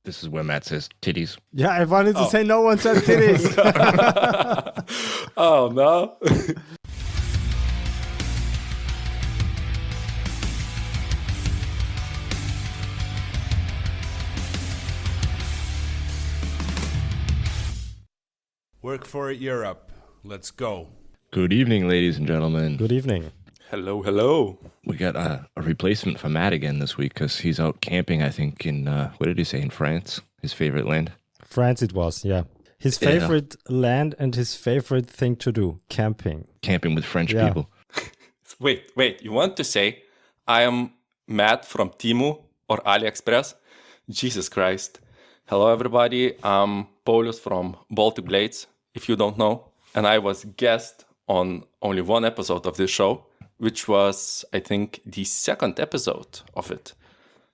This is where Matt says titties. Yeah, I wanted to say no one said titties. Oh, no. Work for Europe. Let's go. Good evening, ladies and gentlemen. Good evening. Hello, hello. We got a replacement for Matt again this week because he's out camping, I think, in, what did he say, in France? His favorite land? France it was, yeah. His favorite land and his favorite thing to do, camping. Camping with French people. Wait. You want to say I am Matt from Temu or AliExpress? Jesus Christ. Hello, everybody. I'm Paulus from Baltic Blades, if you don't know. And I was guest on only one episode of this show, which was, I think, the second episode of it.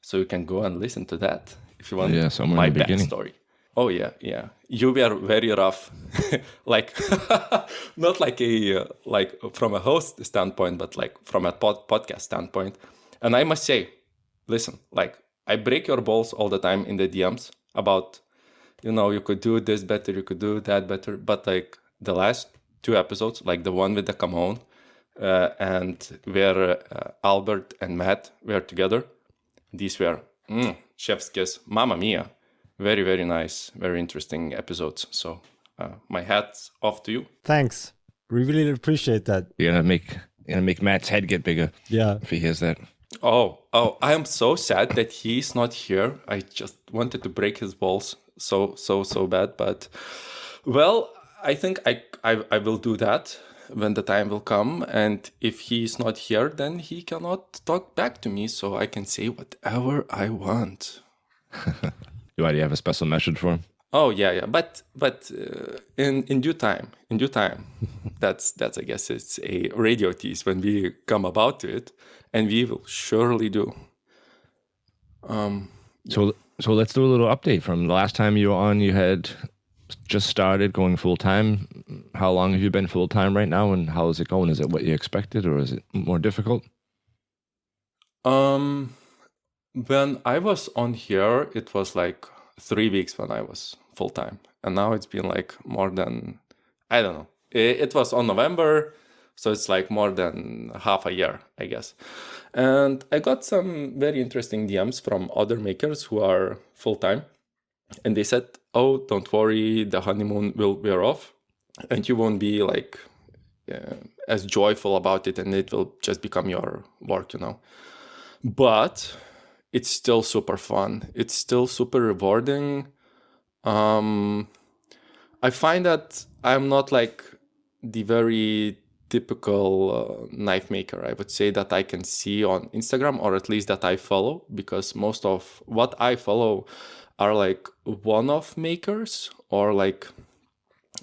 So you can go and listen to that if you want somewhere in the beginning. backstory. Oh, yeah. You were very rough. Like, not like like from a host standpoint, but like from a podcast standpoint. And I must say, listen, like, I break your balls all the time in the DMs about, you could do this better, you could do that better. But like the last two episodes, like the one with the Come On, and where Albert and Matt were together, these were chef's kiss, mamma mia. Very, very nice, very interesting episodes. So my hat's off to you. Thanks. We really appreciate that. You're gonna make Matt's head get bigger. Yeah. If he hears that. Oh, I am so sad that he's not here. I just wanted to break his balls so bad. But, well, I think I will do that when the time will come. And if he's not here, then he cannot talk back to me. So I can say whatever I want. Do you have a special message for him? Oh, yeah. But in due time. That's I guess it's a radio tease when we come about to it. And we will surely do. So let's do a little update from the last time you were on. You had just started going full time. How long have you been full time right now, and how is it going? Is it what you expected, or is it more difficult? When I was on here, it was like 3 weeks when I was full time, and now it's been like more than, I don't know. It was on November. So it's like more than half a year, I guess. And I got some very interesting DMs from other makers who are full-time. And they said, oh, don't worry, the honeymoon will wear off. And you won't be like as joyful about it. And it will just become your work, But it's still super fun. It's still super rewarding. I find that I'm not like the very typical knife maker, I would say, that I can see on Instagram, or at least that I follow, because most of what I follow are like one-off makers, or like,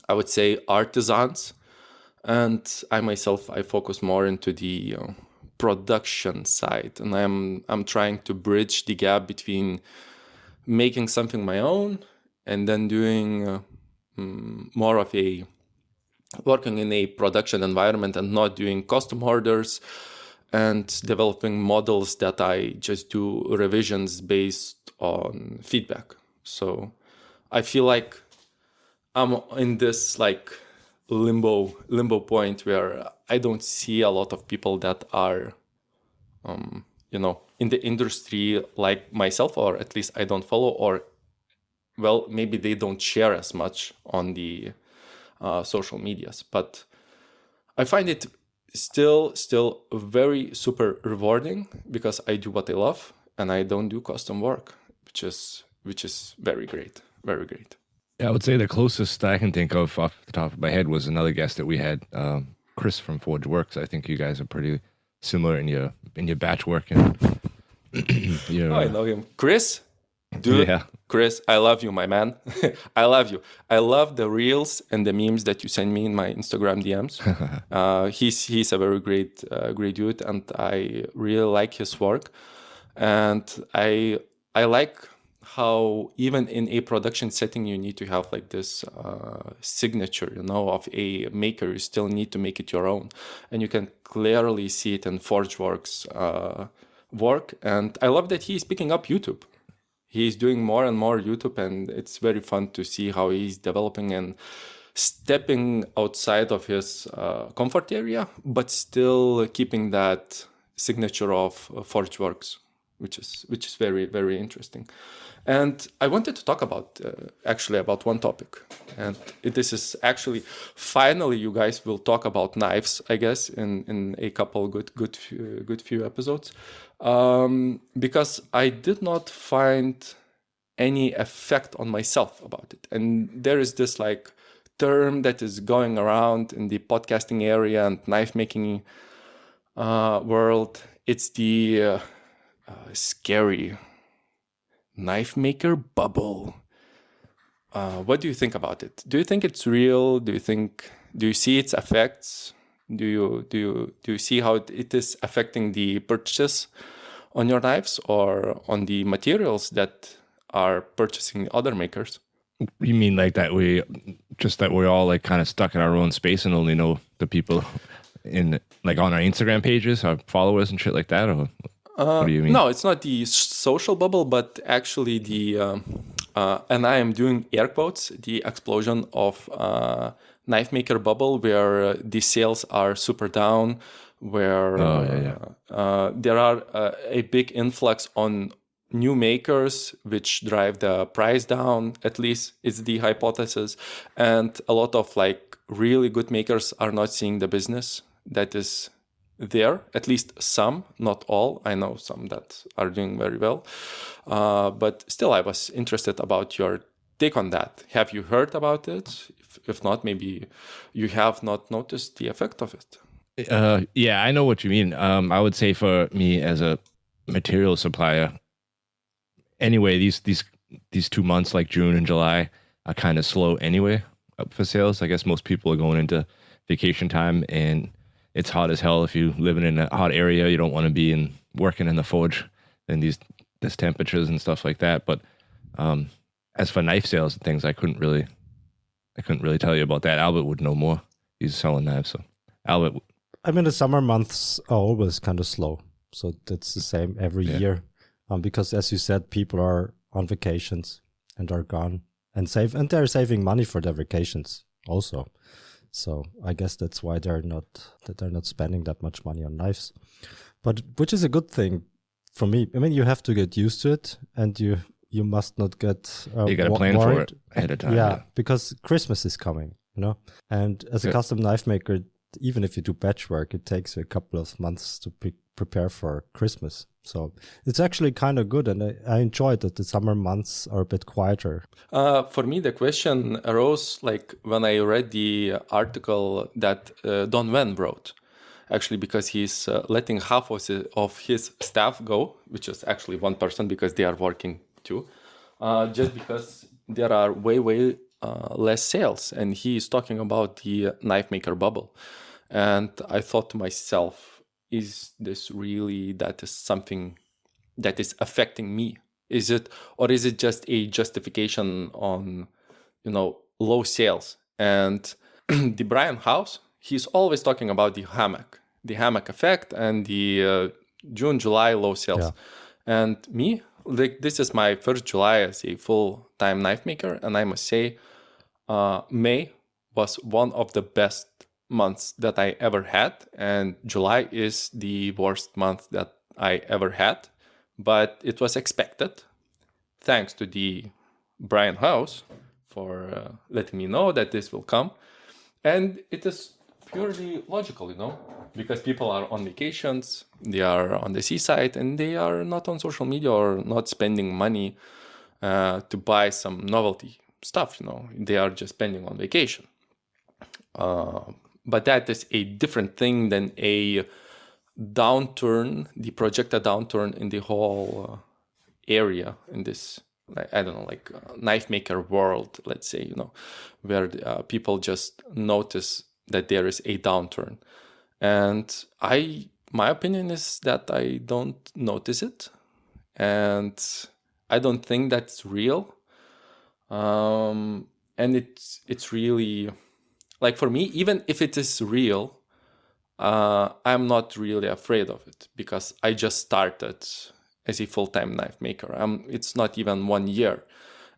I would say, artisans. And I myself, I focus more into the production side, and I'm trying to bridge the gap between making something my own and then doing more of a working in a production environment and not doing custom orders and developing models that I just do revisions based on feedback. So I feel like I'm in this like limbo point where I don't see a lot of people that are, in the industry like myself, or at least I don't follow, or, well, maybe they don't share as much on the social medias. But I find it still very super rewarding because I do what I love and I don't do custom work, which is very great. Yeah, I would say the closest I can think of off the top of my head was another guest that we had, Chris from Forge Works. I think you guys are pretty similar in your batch work and I know him. Chris? Dude, yeah. Chris, I love you, my man. I love you. I love the reels and the memes that you send me in my Instagram DMs. He's a very great dude, and I really like his work. And I like how even in a production setting you need to have like this signature, of a maker. You still need to make it your own, and you can clearly see it in ForgeWorks work. And I love that he's picking up YouTube. he's doing more and more YouTube, and it's very fun to see how he's developing and stepping outside of his comfort area, but still keeping that signature of ForgeWorks, which is very, very interesting. And I wanted to talk about about one topic, and this is actually finally you guys will talk about knives, I guess, in a couple good few episodes, because I did not find any effect on myself about it. And there is this like term that is going around in the podcasting area and knife making world. It's the scary knife maker bubble. What do you think about it? Do you think it's real? Do you see its effects? Do you see how it is affecting the purchase on your knives or on the materials that are purchasing other makers? You mean like that we're all like kind of stuck in our own space and only know the people in like on our Instagram pages, our followers and shit like that? Or what do you mean? No, it's not the social bubble, but actually the and I am doing air quotes, the explosion of knife maker bubble, where the sales are super down, where there are a big influx on new makers, which drive the price down. At least it's the hypothesis, and a lot of like really good makers are not seeing the business that is there. At least some, not all. I know some that are doing very well, but still I was interested about your take on that. Have you heard about it? If not, maybe you have not noticed the effect of it. Yeah, I know what you mean. I would say for me as a material supplier, anyway, these 2 months like June and July are kind of slow anyway for sales. I guess most people are going into vacation time, and it's hot as hell. If you living in a hot area, you don't want to be working in the forge in these temperatures and stuff like that. But as for knife sales and things, I couldn't really tell you about that. Albert would know more. He's selling knives, so Albert. I mean, the summer months are always kind of slow, so that's the same every year. Because as you said, people are on vacations and are gone and they're saving money for their vacations also. So I guess that's why they're not spending that much money on knives, but which is a good thing for me. I mean, you have to get used to it, and you must not get you got to plan worried for it ahead of time. Yeah, because Christmas is coming, And as a custom knife maker, even if you do batch work, it takes a couple of months to prepare for Christmas. So it's actually kind of good, and I enjoyed that the summer months are a bit quieter. For me, the question arose like when I read the article that Don Wen wrote, actually, because he's letting half of his staff go, which is actually one person because they are working too, just because there are way less sales. And he is talking about the knife maker bubble. And I thought to myself, is this really that is something that is affecting me? Is it just a justification on, low sales? And the Brian House, he's always talking about the hammock effect and the June, July low sales. Yeah. And me, like this is my first July as a full-time knife maker, and I must say, May was one of the best months that I ever had, and July is the worst month that I ever had, but it was expected. Thanks to the Brian House for letting me know that this will come, and it is purely logical, because people are on vacations, they are on the seaside, and they are not on social media or not spending money to buy some novelty stuff. They are just spending on vacation. But that is a different thing than a downturn, the projected downturn in the whole area in this, knife maker world, let's say, where people just notice that there is a downturn. And my opinion is that I don't notice it, and I don't think that's real. And it's really... Like for me, even if it is real, I'm not really afraid of it because I just started as a full-time knife maker. It's not even 1 year.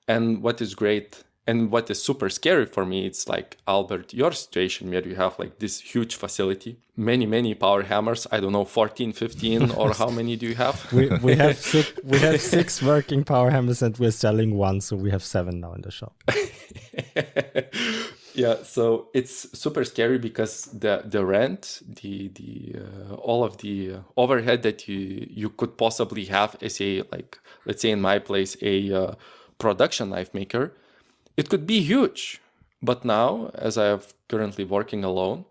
And what is great and what is super scary for me, it's like, Albert, your situation where you have like this huge facility, many power hammers. I don't know, 14, 15, or how many do you have? We have six working power hammers, and we're selling one, so we have 7 now in the shop. Yeah, so it's super scary because the rent, the all of the overhead that you could possibly have as a, like, let's say in my place, a production knife maker, it could be huge. But now, as I am currently working alone,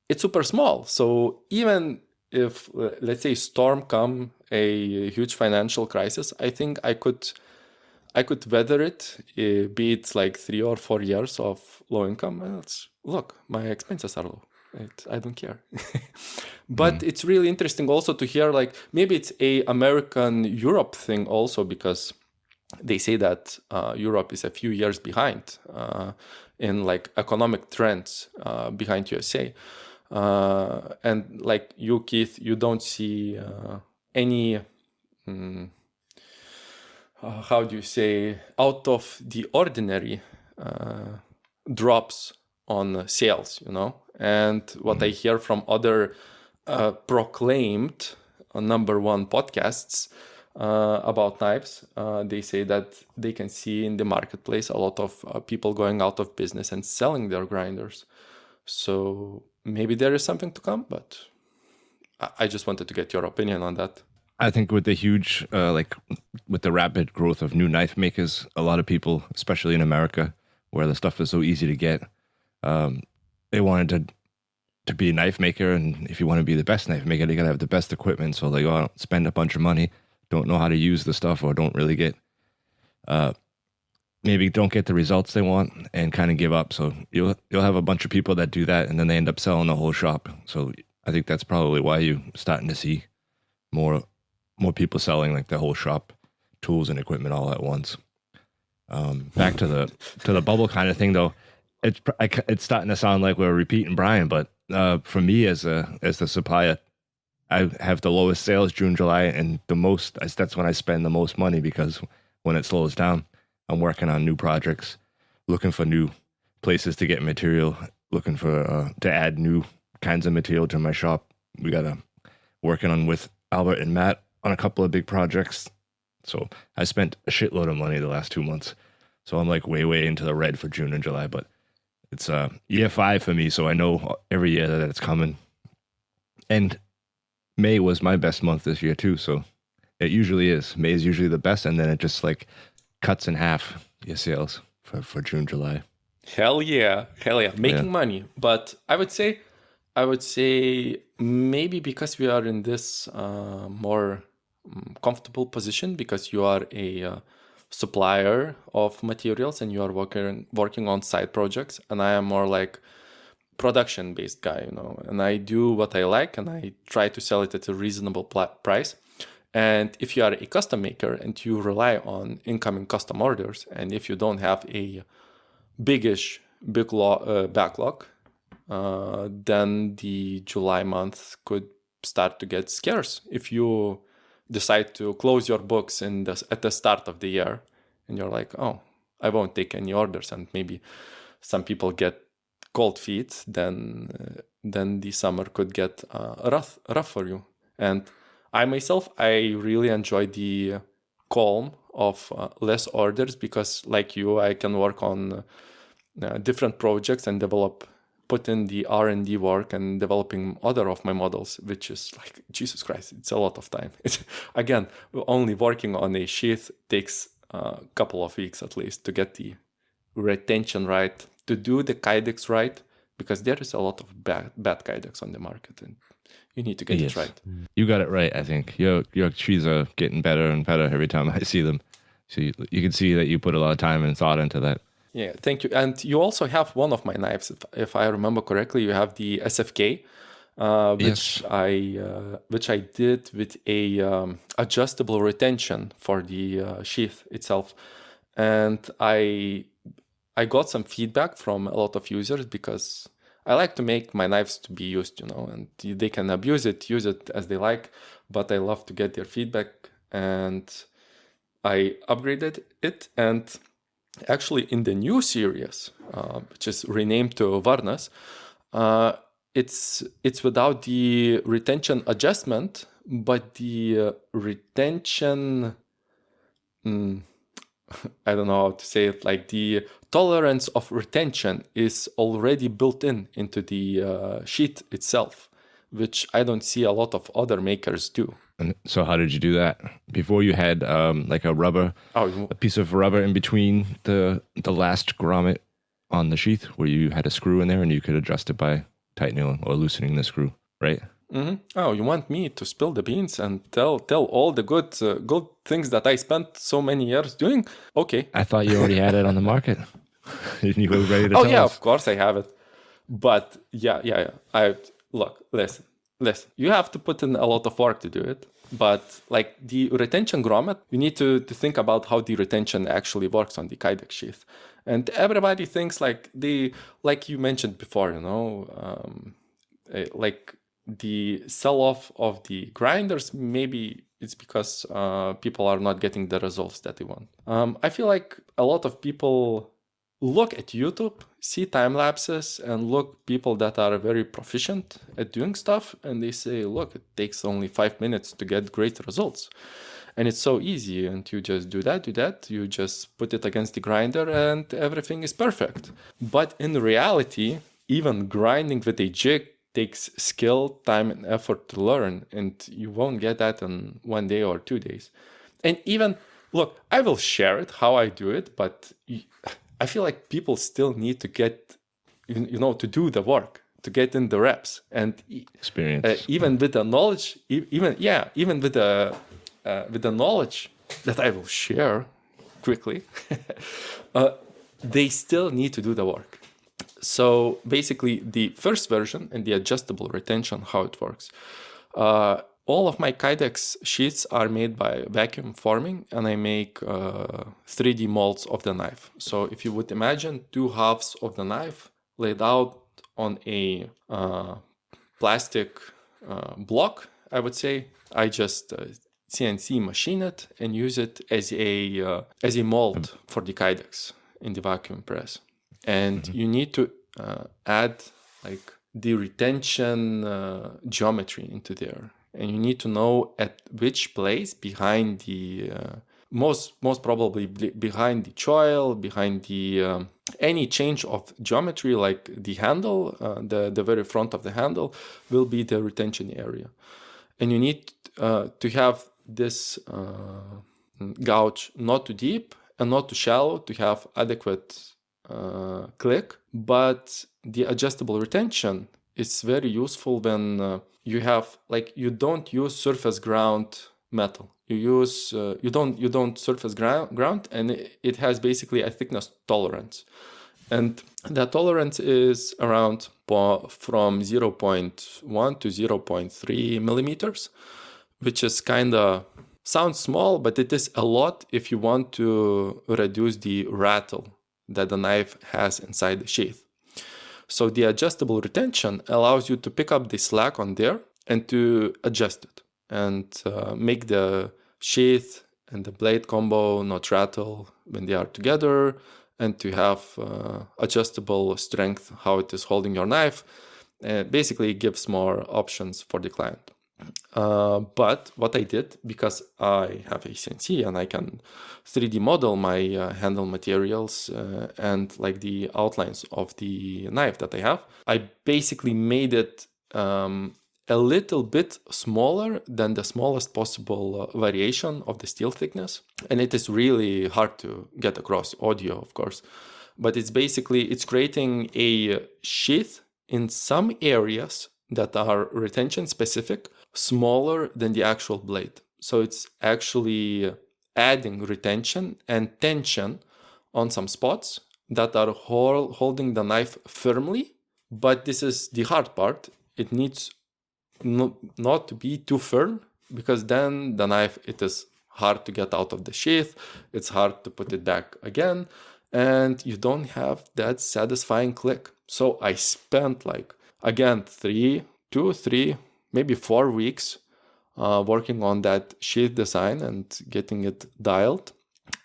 it's super small. So even if, let's say, storm come, a huge financial crisis, I think I could weather it, be it like 3 or 4 years of low income. And look, my expenses are low. I don't care. But it's really interesting also to hear, like, maybe it's a American Europe thing also, because they say that Europe is a few years behind in like economic trends behind USA. And like you, Keith, you don't see any, how do you say, out of the ordinary drops on sales, you know? And what I hear from other proclaimed number one podcasts about knives, they say that they can see in the marketplace a lot of people going out of business and selling their grinders. So maybe there is something to come, but I just wanted to get your opinion on that. I think with the huge, with the rapid growth of new knife makers, a lot of people, especially in America, where the stuff is so easy to get, they wanted to be a knife maker. And if you want to be the best knife maker, you got to have the best equipment. So they go out, spend a bunch of money, don't know how to use the stuff, or don't really get, maybe don't get the results they want and kind of give up. So you'll have a bunch of people that do that, and then they end up selling the whole shop. So I think that's probably why you're starting to see more people selling like the whole shop, tools and equipment all at once. Back to the bubble kind of thing though, it's starting to sound like we're repeating Brian, but for me as the supplier, I have the lowest sales June, July, and that's when I spend the most money, because when it slows down, I'm working on new projects, looking for new places to get material, looking for to add new kinds of material to my shop. We got working on with Albert and Matt on a couple of big projects. So I spent a shitload of money the last 2 months. So I'm like way into the red for June and July, but it's year 5 for me. So I know every year that it's coming. And May was my best month this year too. So it usually is. May is usually the best. And then it just like cuts in half your sales for June, July. Hell yeah. Making money. But I would say maybe because we are in this more comfortable position, because you are a supplier of materials and you are working on side projects, and I am more like production based guy, you know, and I do what I like and I try to sell it at a reasonable price. And if you are a custom maker and you rely on incoming custom orders, and if you don't have a big backlog, then the July month could start to get scarce. If you decide to close your books at the start of the year and you're like, oh, I won't take any orders, and maybe some people get cold feet, then the summer could get rough for you. And I myself, I really enjoy the calm of less orders, because like you, I can work on different projects and put in the R&D work and developing other of my models, which is like, Jesus Christ, it's a lot of time. Again, only working on a sheath takes a couple of weeks at least to get the retention right, to do the kydex right, because there is a lot of bad kydex on the market, and you need to get it right. You got it right, I think. Your sheaths are getting better and better every time I see them. So you can see that you put a lot of time and thought into that. Yeah, thank you. And you also have one of my knives, if I remember correctly. You have the SFK, which I did with a adjustable retention for the sheath itself. And I got some feedback from a lot of users, because I like to make my knives to be used, you know, and they can use it as they like. But I love to get their feedback, and I upgraded it. And actually, in the new series, which is renamed to Varnas, it's without the retention adjustment, but the retention, I don't know how to say it, like the tolerance of retention is already built into the sheet itself, which I don't see a lot of other makers do. And so how did you do that? Before you had like a piece of rubber in between the last grommet on the sheath where you had a screw in there and you could adjust it by tightening or loosening the screw, right? Mm-hmm. Oh, you want me to spill the beans and tell all the good things that I spent so many years doing? Okay. I thought you already had it on the market. You were ready to Oh tell yeah, us. of course I have it. But yeah. Listen. You have to put in a lot of work to do it. But like the retention grommet, you need to think about how the retention actually works on the Kydex sheath. And everybody thinks like you mentioned before, like the sell-off of the grinders, maybe it's because people are not getting the results that they want. I feel like a lot of people look at YouTube, see time lapses, and look people that are very proficient at doing stuff, and they say, look, it takes only 5 minutes to get great results. And it's so easy, and you just do that, you just put it against the grinder, and everything is perfect. But in reality, even grinding with a jig takes skill, time, and effort to learn, and you won't get that in 1 day or 2 days. And even, look, I will share it, how I do it, but I feel like people still need to get, to do the work, to get in the reps, and experience. Even with the knowledge, even with the knowledge that I will share quickly, they still need to do the work. So basically, the first version and the adjustable retention, how it works. All of my Kydex sheets are made by vacuum forming, and I make 3D molds of the knife. So if you would imagine 2 halves of the knife laid out on a plastic block, I would say, I just CNC machine it and use it as a mold for the Kydex in the vacuum press. And you need to add like the retention geometry into there. And you need to know at which place behind the most probably behind the choil, behind the any change of geometry, like the handle, the very front of the handle will be the retention area. And you need to have this gouge not too deep and not too shallow to have adequate click. But the adjustable retention is very useful when you have you don't use surface ground metal. You don't surface ground, and it has basically a thickness tolerance, and that tolerance is around from 0.1 to 0.3 millimeters, which is kind of sounds small, but it is a lot if you want to reduce the rattle that the knife has inside the sheath. So the adjustable retention allows you to pick up the slack on there and to adjust it and make the sheath and the blade combo not rattle when they are together, and to have adjustable strength, how it is holding your knife. Basically, it gives more options for the client. But what I did, because I have a CNC and I can 3D model my handle materials and like the outlines of the knife that I have, I basically made it a little bit smaller than the smallest possible variation of the steel thickness. And it is really hard to get across audio, of course. But it's creating a sheath in some areas that are retention specific, smaller than the actual blade. So it's actually adding retention and tension on some spots that are holding the knife firmly. But this is the hard part. It needs not to be too firm, because then the knife, it is hard to get out of the sheath. It's hard to put it back again, and you don't have that satisfying click. So I spent 3, maybe 4 weeks working on that sheath design and getting it dialed.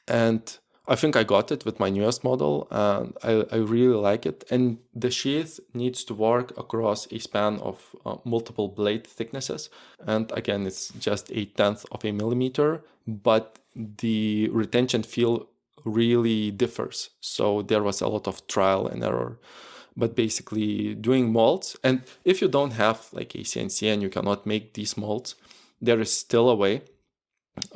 And I think I got it with my newest model, and I really like it. And the sheath needs to work across a span of multiple blade thicknesses. And again, it's just 1/10 of a millimeter, but the retention feel really differs. So there was a lot of trial and error. But basically doing molds, and if you don't have like a CNC and you cannot make these molds, there is still a way.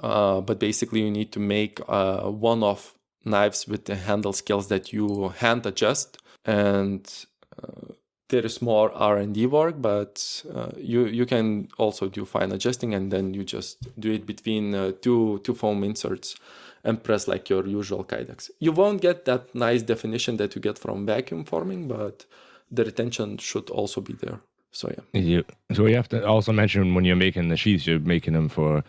But basically you need to make one-off knives with the handle scales that you hand adjust, and there is more R&D work, but you can also do fine adjusting, and then you just do it between two foam inserts and press like your usual Kydex. You won't get that nice definition that you get from vacuum forming, but the retention should also be there. So yeah. So you have to also mention when you're making the sheaths, you're making them for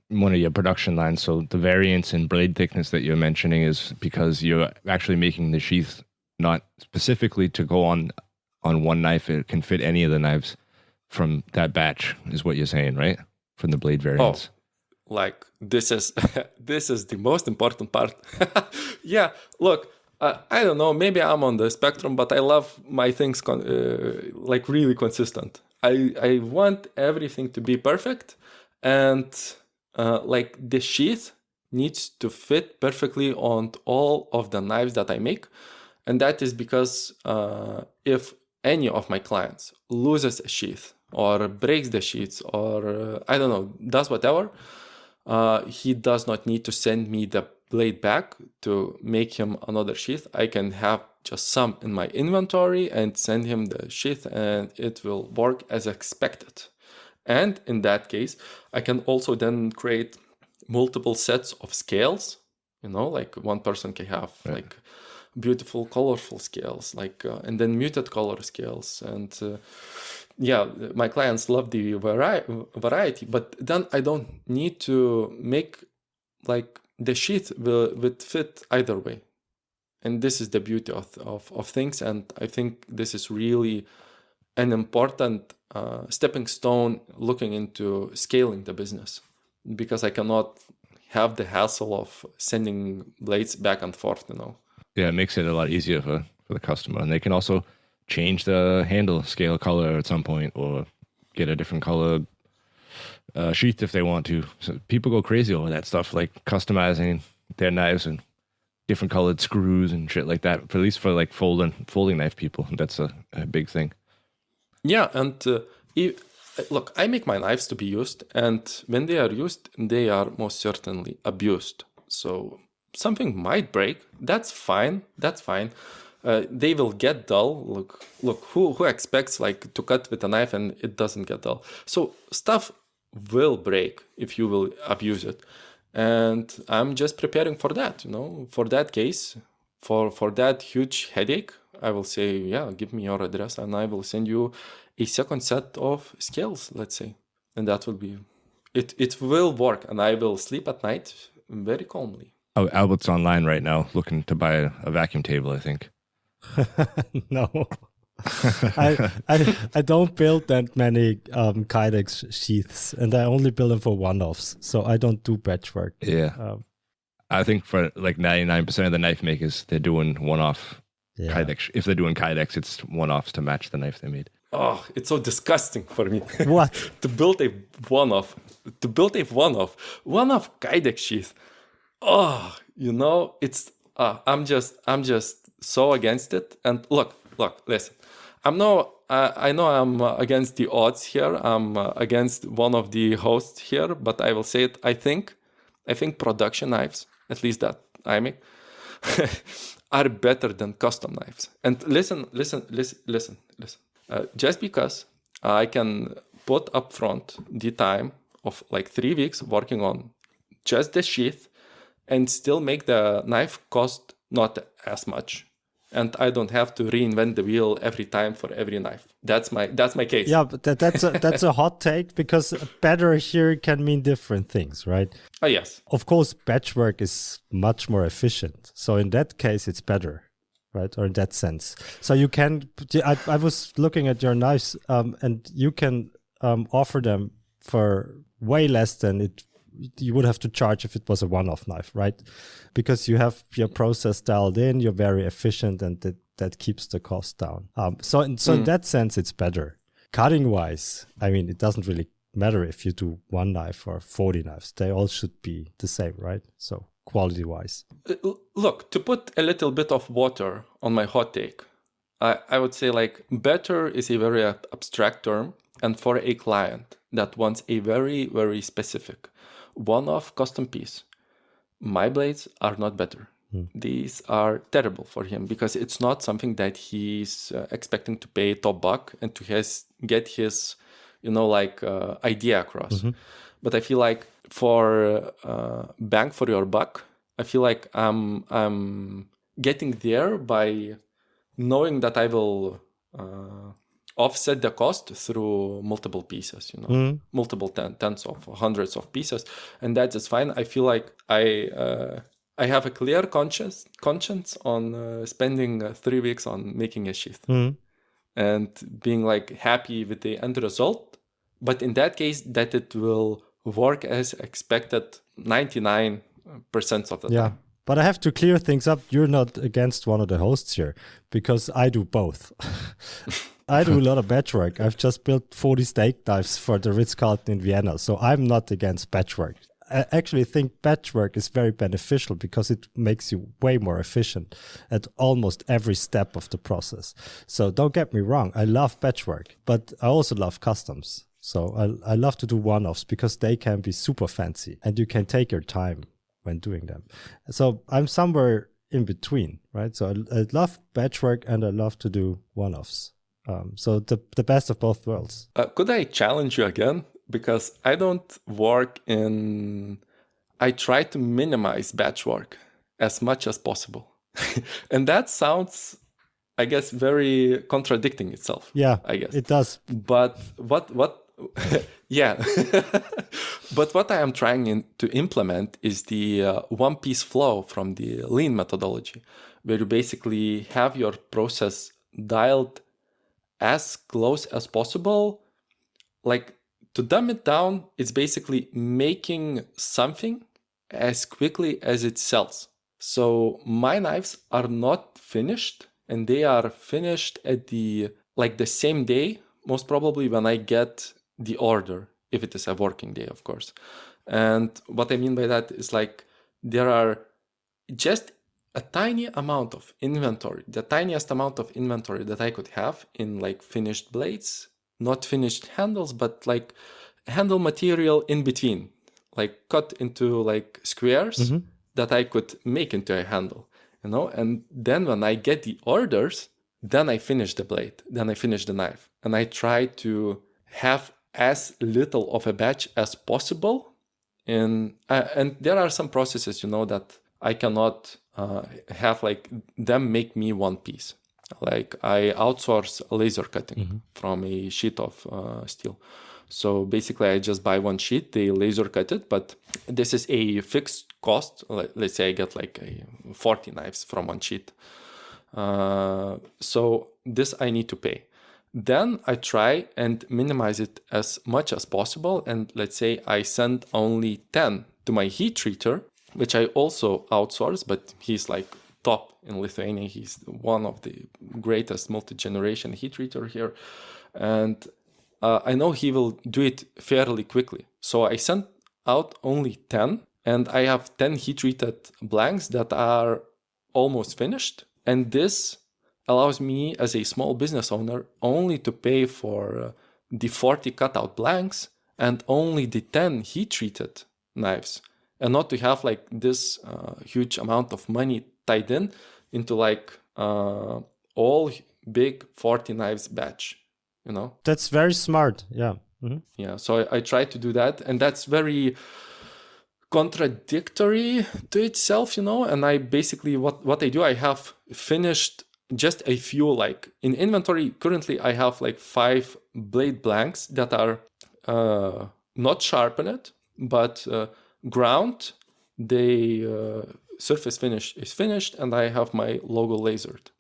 one of your production lines. So the variance in blade thickness that you're mentioning is because you're actually making the sheath not specifically to go on one knife. It can fit any of the knives from that batch, is what you're saying, right? From the blade variance. Oh, like this is this is the most important part. Yeah, look, I don't know, maybe I'm on the spectrum, but I love my things like really consistent. I want everything to be perfect, and like the sheath needs to fit perfectly on all of the knives that I make. And that is because if any of my clients loses a sheath or breaks the sheaths or I don't know, does whatever, he does not need to send me the blade back to make him another sheath. I can have just some in my inventory and send him the sheath, and it will work as expected. And in that case, I can also then create multiple sets of scales, like one person can have like beautiful, colorful scales, like, and then muted color scales. And my clients love the variety, but then I don't need to make like the sheath will fit either way. And this is the beauty of things. And I think this is really an important stepping stone looking into scaling the business, because I cannot have the hassle of sending blades back and forth, Yeah, it makes it a lot easier for the customer. And they can also change the handle scale color at some point or get a different color sheath if they want to. So people go crazy over that stuff, like customizing their knives and different colored screws and shit like that, at least for like folding knife people. That's a big thing. Yeah, and look, I make my knives to be used, and when they are used, they are most certainly abused. So something might break. That's fine. They will get dull. Look, who expects like to cut with a knife and it doesn't get dull? So stuff will break if you will abuse it, and I'm just preparing for that. For that case, for that huge headache, I will say, yeah, give me your address and I will send you a second set of scales, let's say. And that will be, it will work, and I will sleep at night very calmly. Oh, Albert's online right now looking to buy a vacuum table, I think. No. I don't build that many Kydex sheaths, and I only build them for one-offs, so I don't do batch work. Yeah. I think for like 99% of the knife makers, they're doing one-off Kydex. If they're doing Kydex, it's one-offs to match the knife they made. Oh, it's so disgusting for me. What? to build a one-off Kydex sheath. Oh, it's I'm just so against it. And look, listen. I know I'm against the odds here. I'm against one of the hosts here, but I will say it. I think production knives, at least that I make, are better than custom knives. And listen. Just because I can put up front the time of like 3 weeks working on just the sheath and still make the knife cost not as much, and I don't have to reinvent the wheel every time for every knife. That's my case. Yeah, but that's a hot take, because better here can mean different things, right? Oh yes. Of course, batch work is much more efficient. So in that case, it's better, right? Or in that sense. So you can, I was looking at your knives, and you can offer them for way less than you would have to charge if it was a one-off knife, right? Because you have your process dialed in, you're very efficient, and that keeps the cost down. So in that sense, it's better. Cutting-wise, I mean, it doesn't really matter if you do one knife or 40 knives. They all should be the same, right? So quality-wise. Look, to put a little bit of water on my hot take, I would say like better is a very abstract term. And for a client that wants a very, very specific one-off custom piece, my blades are not better. These are terrible for him because it's not something that he's expecting to pay top buck and to get his, idea across. But I feel like for bang for your buck, I feel like I'm getting there by knowing that I will offset the cost through multiple pieces, multiple tens of hundreds of pieces, and that is fine. I feel like I have a clear conscience on spending 3 weeks on making a sheath and being like happy with the end result. But in that case, that it will work as expected 99% of the time. But I have to clear things up. You're not against one of the hosts here because I do both. I do a lot of batch work. I've just built 40 steak knives for the Ritz-Carlton in Vienna. So I'm not against batch work. I actually think batch work is very beneficial because it makes you way more efficient at almost every step of the process. So don't get me wrong. I love batch work, but I also love customs. So I love to do one-offs because they can be super fancy and you can take your time when doing them. So I'm somewhere in between, right? So I love batch work and I love to do one-offs. So the best of both worlds. Could I challenge you again? Because I don't work I try to minimize batch work as much as possible. And that sounds, I guess, very contradicting itself. Yeah, I guess it does. But what yeah. But what I am trying to implement is the one-piece flow from the lean methodology, where you basically have your process dialed as close as possible. Like, to dumb it down, it's basically making something as quickly as it sells. So my knives are not finished, and they are finished at the same day, most probably when I get the order, if it is a working day, of course. And what I mean by that is like there are just a tiny amount of inventory, the tiniest amount of inventory that I could have in like finished blades, not finished handles, but like handle material in between, like cut into like squares that I could make into a handle, and then when I get the orders, then I finish the blade, then I finish the knife, and I try to have as little of a batch as possible. And there are some processes, that I cannot have like them make me one piece. Like I outsource laser cutting from a sheet of steel. So basically I just buy one sheet, they laser cut it, but this is a fixed cost. Let's say I get like 40 knives from one sheet. So this I need to pay. Then I try and minimize it as much as possible. And let's say I send only 10 to my heat treater, which I also outsource, but he's like top in Lithuania. He's one of the greatest multi-generation heat treater here. And I know he will do it fairly quickly. So I sent out only 10, and I have 10 heat treated blanks that are almost finished. And this allows me as a small business owner only to pay for the 40 cutout blanks and only the 10 heat treated knives, and not to have like this huge amount of money tied into like all big 40 knives batch, That's very smart. Yeah. Yeah. So I try to do that, and that's very contradictory to itself, and I basically what I do, I have finished just a few, like in inventory currently I have like 5 blade blanks that are not sharpened but ground. The surface finish is finished and I have my logo lasered.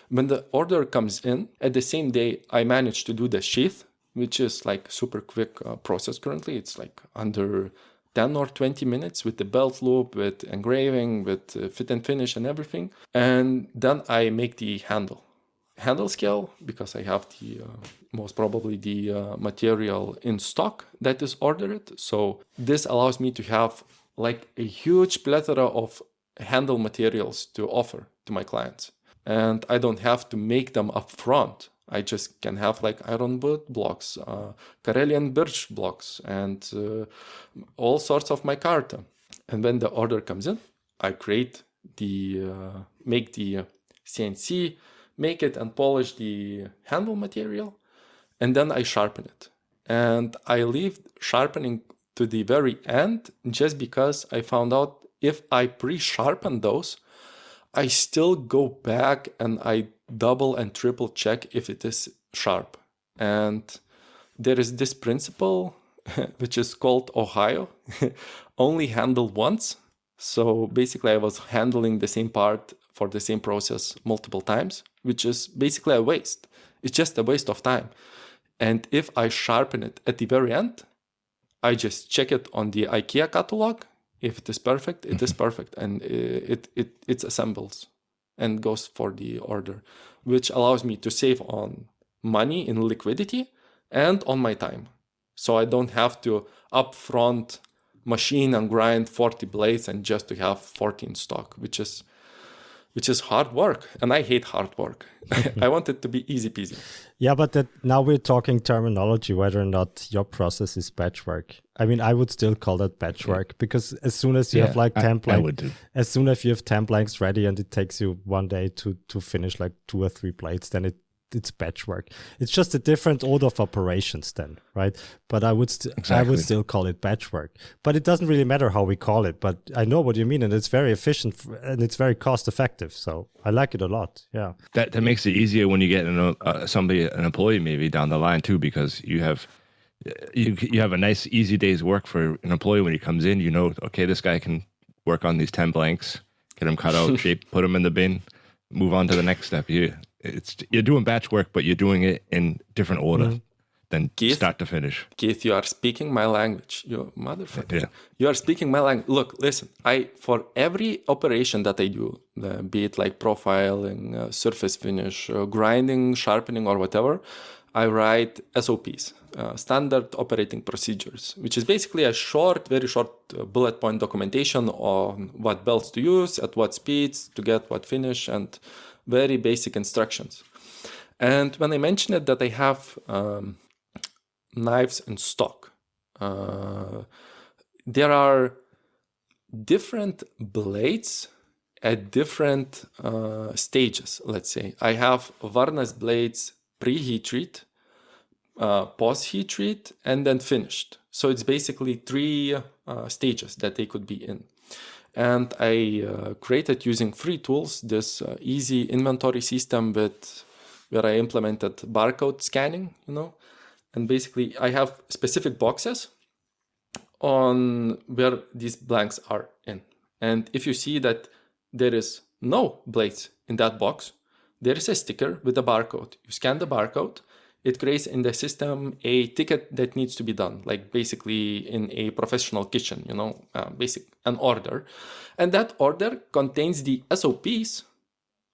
When the order comes in, at the same day I manage to do the sheath which is like super quick process currently. It's like under 10 or 20 minutes with the belt loop, with engraving, with fit and finish and everything. And then I make the handle scale, because I have the most probably the material in stock that is ordered. So this allows me to have like a huge plethora of handle materials to offer to my clients. And I don't have to make them up front. I just can have like ironwood blocks, Karelian birch blocks, and all sorts of micarta. And when the order comes in, I create make the CNC, make it and polish the handle material, and then I sharpen it. And I leave sharpening to the very end just because I found out if I pre-sharpen those, I still go back and I double and triple check if it is sharp. And there is this principle, which is called Ohio, only handle once. So basically I was handling the same part for the same process multiple times, which is basically a waste. It's just a waste of time. And if I sharpen it at the very end, I just check it on the IKEA catalog. If it is perfect, it is perfect, and it assembles and goes for the order, which allows me to save on money in liquidity and on my time. So I don't have to upfront machine and grind 40 blades and just to have 14 stock, which is hard work, and I hate hard work. I want it to be easy peasy. Yeah, but now we're talking terminology, whether or not your process is batch work. I mean, I would still call that batch work, because as soon as you have like 10 blanks, as soon as you have 10 blanks ready and it takes you one day to finish like 2 or 3 blades, then it's batch work. It's just a different order of operations then, right? But I would still call it batch work. But it doesn't really matter how we call it, but I know what you mean, and it's very efficient and it's very cost effective. So I like it a lot. Yeah. That makes it easier when you get an employee maybe down the line too, because you have a nice easy day's work for an employee when he comes in. You know, okay, this guy can work on these 10 blanks, get them cut out, shape, put them in the bin, move on to the next step. You're doing batch work, but you're doing it in different order than Keith, start to finich. Keith, you are speaking my language. You motherfucker. Yeah. You are speaking my language. Look, listen. For every operation that I do, be it like profiling, surface finish, grinding, sharpening, or whatever, I write SOPs, standard operating procedures, which is basically a very short bullet point documentation on what belts to use, at what speeds to get what finish, and very basic instructions. And when I mentioned it that I have knives in stock, there are different blades at different stages, let's say. I have Varna's blades pre-heat treat, post-heat treat, and then finished. So it's basically 3 stages that they could be in. And I created using free tools this easy inventory system where I implemented barcode scanning, and basically I have specific boxes on where these blanks are in. And if you see that there is no blades in that box, there is a sticker with a barcode. You scan the barcode, it creates in the system a ticket that needs to be done, like basically in a professional kitchen, an order. And that order contains the SOPs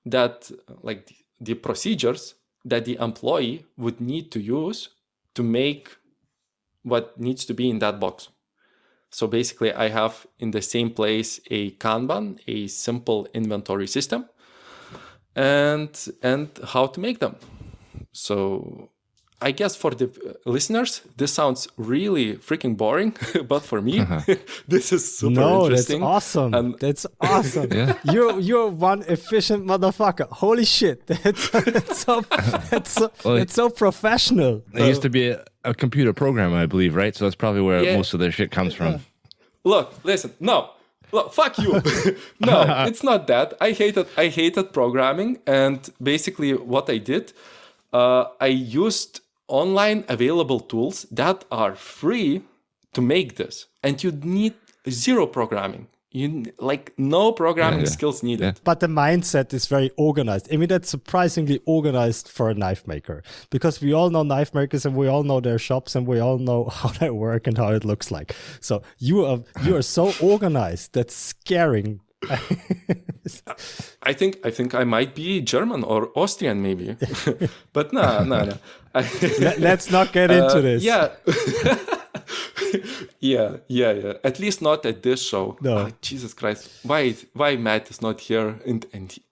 that, like the procedures that the employee would need to use to make what needs to be in that box. So basically I have in the same place a Kanban, a simple inventory system, and how to make them. So I guess for the listeners, this sounds really freaking boring, but for me, this is super interesting. That's awesome. And that's awesome. Yeah. You're one efficient motherfucker. Holy shit. It's so professional. It used to be a computer programmer, I believe, right? So that's probably where most of their shit comes from. Look, listen, no. Look, fuck you. No, it's not that. I hated programming, and basically what I did, I used online available tools that are free to make this, and you need zero programming. like no programming Yeah. skills needed. Yeah. But the mindset is very organized. I mean, that's surprisingly organized for a knife maker, because we all know knife makers and we all know their shops and we all know how they work and how it looks like. So you are so organized. That's scaring. I think I might be German or Austrian maybe, but no. Let's not get into this. Yeah. yeah. At least not at this show. No. Oh, Jesus Christ. Why Matt is not here and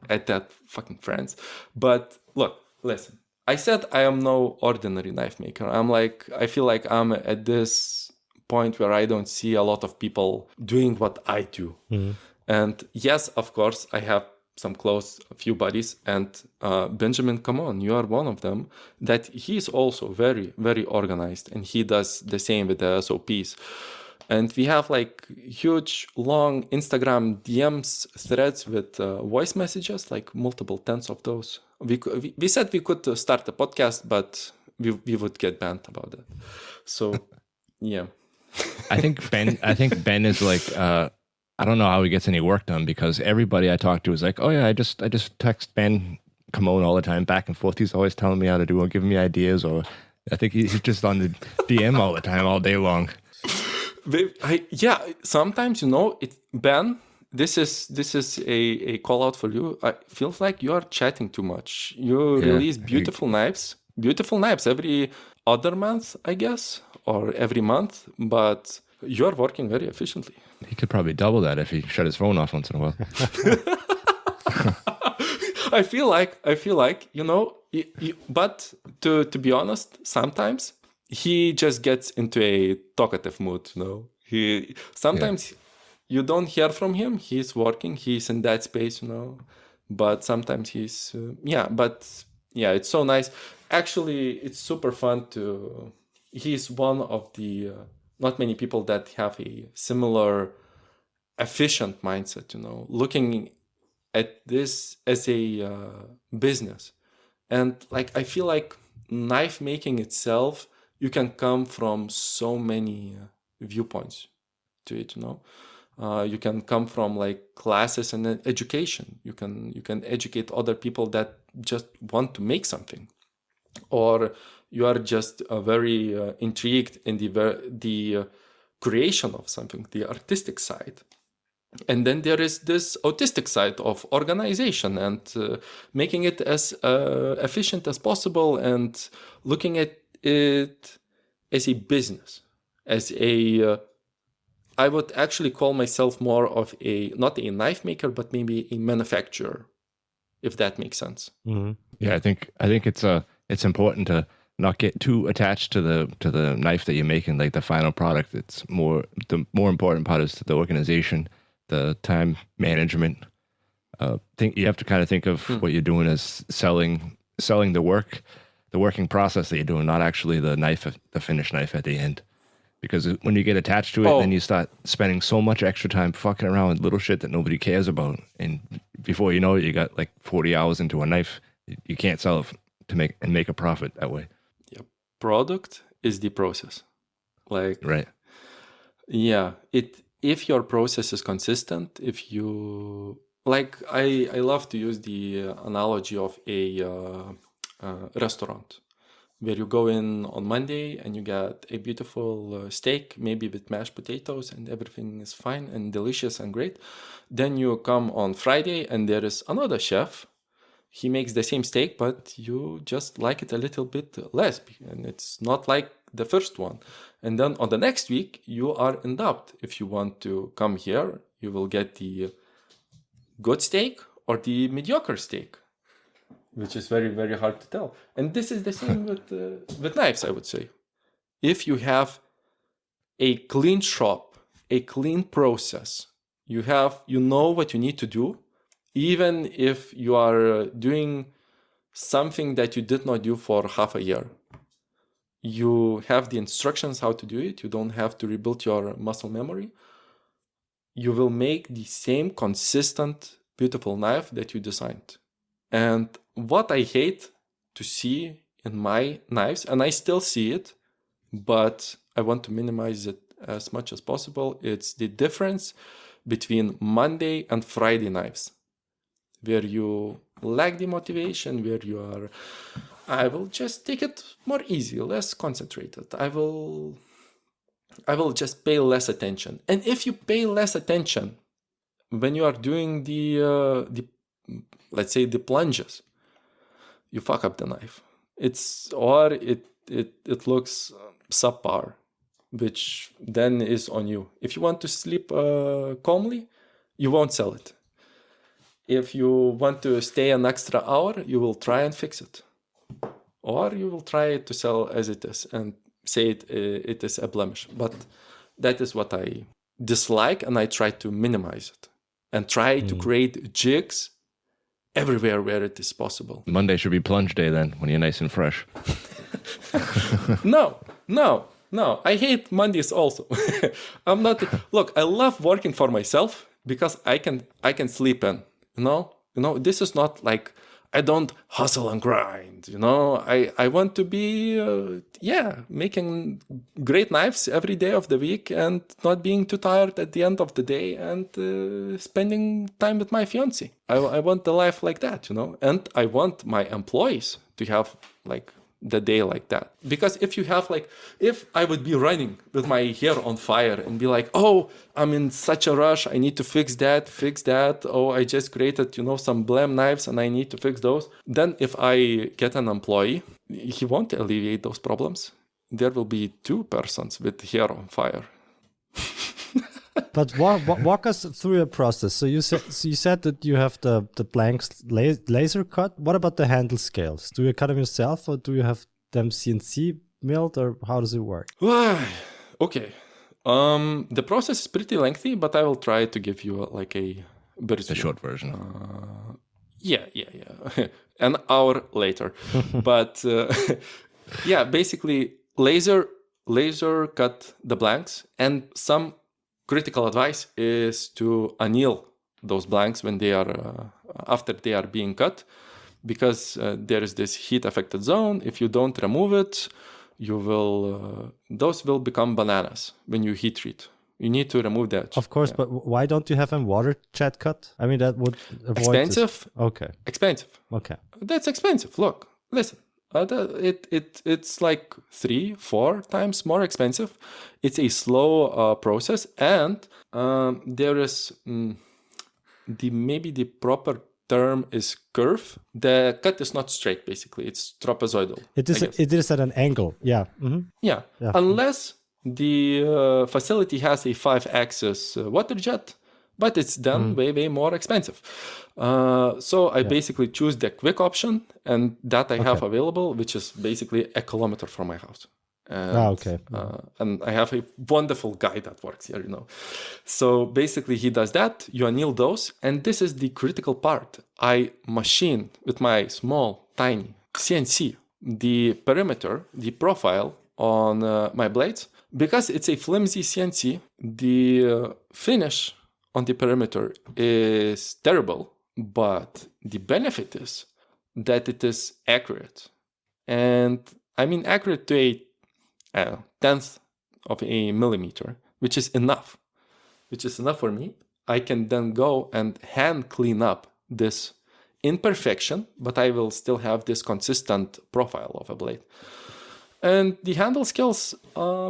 at that fucking France? But look, listen. I said I am no ordinary knife maker. I feel like I'm at this point where I don't see a lot of people doing what I do. Mm-hmm. And yes, of course, I have some a few buddies, and Benjamin, come on, you are one of them, that he's also very, very organized, and he does the same with the SOPs. And we have like huge, long Instagram DMs threads with voice messages, like multiple tens of those. We said we could start a podcast, but we would get banned about that. So, yeah. I think Ben is like I don't know how he gets any work done, because everybody I talk to is like, oh yeah, I just text Ben Camone all the time, back and forth. He's always telling me how to do or giving me ideas, or I think he's just on the DM all the time, all day long. Yeah, sometimes Ben. This is a call out for you. I feels like you are chatting too much. You release beautiful knives every other month, I guess, or every month, but you are working very efficiently. He could probably double that if he shut his phone off once in a while. I feel like but to be honest, sometimes he just gets into a talkative mood. He sometimes you don't hear from him. He's working. He's in that space. But sometimes he's it's so nice. Actually, it's super fun to. He's one of the not many people that have a similar efficient mindset. Looking at this as a business, and like I feel like knife making itself, you can come from so many viewpoints to it. You can come from like classes and education. You can educate other people that just want to make something, or you are just very intrigued in the creation of something, the artistic side. And then there is this autistic side of organization and making it as efficient as possible, and looking at it as a business, as a I would actually call myself more of not a knife maker, but maybe a manufacturer, if that makes sense. Mm-hmm. Yeah, I think it's important to not get too attached to the knife that you're making, like the final product. The more important part is the organization, the time management. You have to kind of think of what you're doing as selling the working process that you're doing, not actually the finished knife at the end. Because when you get attached to it, then you start spending so much extra time fucking around with little shit that nobody cares about, and before you know it, you got like 40 hours into a knife. You can't sell it to make a profit that way. Yeah, product is the process. Like right. Yeah, if your process is consistent, if you like, I love to use the analogy of a restaurant, where you go in on Monday and you get a beautiful steak, maybe with mashed potatoes, and everything is fine and delicious and great. Then you come on Friday and there is another chef. He makes the same steak, but you just like it a little bit less, and it's not like the first one. And then on the next week, you are in doubt. If you want to come here, you will get the good steak or the mediocre steak, which is very, very hard to tell. And this is the same with knives, I would say. If you have a clean shop, a clean process, you know what you need to do, even if you are doing something that you did not do for half a year. You have the instructions how to do it. You don't have to rebuild your muscle memory. You will make the same consistent, beautiful knife that you designed. And what I hate to see in my knives, and I still see it, but I want to minimize it as much as possible, it's the difference between Monday and Friday knives, where you lack the motivation, where you are, I will just take it more easy, less concentrated. I will just pay less attention. And if you pay less attention when you are doing the let's say the plunges, you fuck up the knife. It looks subpar, which then is on you. If you want to sleep calmly, you won't sell it. If you want to stay an extra hour, you will try and fix it. Or you will try to sell as it is and say it is a blemish. But that is what I dislike, and I try to minimize it and try to create jigs everywhere where it is possible. Monday should be plunge day then, when you're nice and fresh. No. I hate Mondays also. I'm not. Look, I love working for myself because I can sleep in. You know, this is not like I don't hustle and grind. You know, I want to be making great knives every day of the week and not being too tired at the end of the day and spending time with my fiance. I want the life like that, you know, and I want my employees to have like the day like that. Because if I would be running with my hair on fire and be like, oh, I'm in such a rush, I need to fix that, oh, I just created, you know, some blem knives and I need to fix those, then if I get an employee, he won't alleviate those problems. There will be two persons with hair on fire. But walk us through a process. So you said that you have the blanks laser cut. What about the handle scales? Do you cut them yourself, or do you have them CNC milled, or how does it work? Okay. The process is pretty lengthy, but I will try to give you The short version. Yeah. An hour later. But basically laser cut the blanks, and some critical advice is to anneal those blanks when they are after they are being cut, because there is this heat affected zone. If you don't remove it, you will those will become bananas when you heat treat. You need to remove that. Of course, but why don't you have a water jet cut? I mean, that would avoid expensive. Okay. Expensive. Okay. That's expensive. Look, listen. It's like 3-4 times more expensive. It's a slow process, and there is the proper term is curve. The cut is not straight. Basically, it's trapezoidal. It is at an angle. Yeah. Mm-hmm. Yeah. Unless the facility has a 5-axis water jet, but it's done way more expensive. So I basically choose the quick option, and that I have available, which is basically a kilometer from my house. And, and I have a wonderful guy that works here, you know. So basically he does that, you anneal those, and this is the critical part. I machine with my small, tiny CNC the perimeter, the profile on my blades. Because it's a flimsy CNC, the finish on the perimeter is terrible, but the benefit is that it is accurate. And I mean accurate to a tenth of a millimeter, which is enough for me. I can then go and hand clean up this imperfection, but I will still have this consistent profile of a blade. And the handle scales,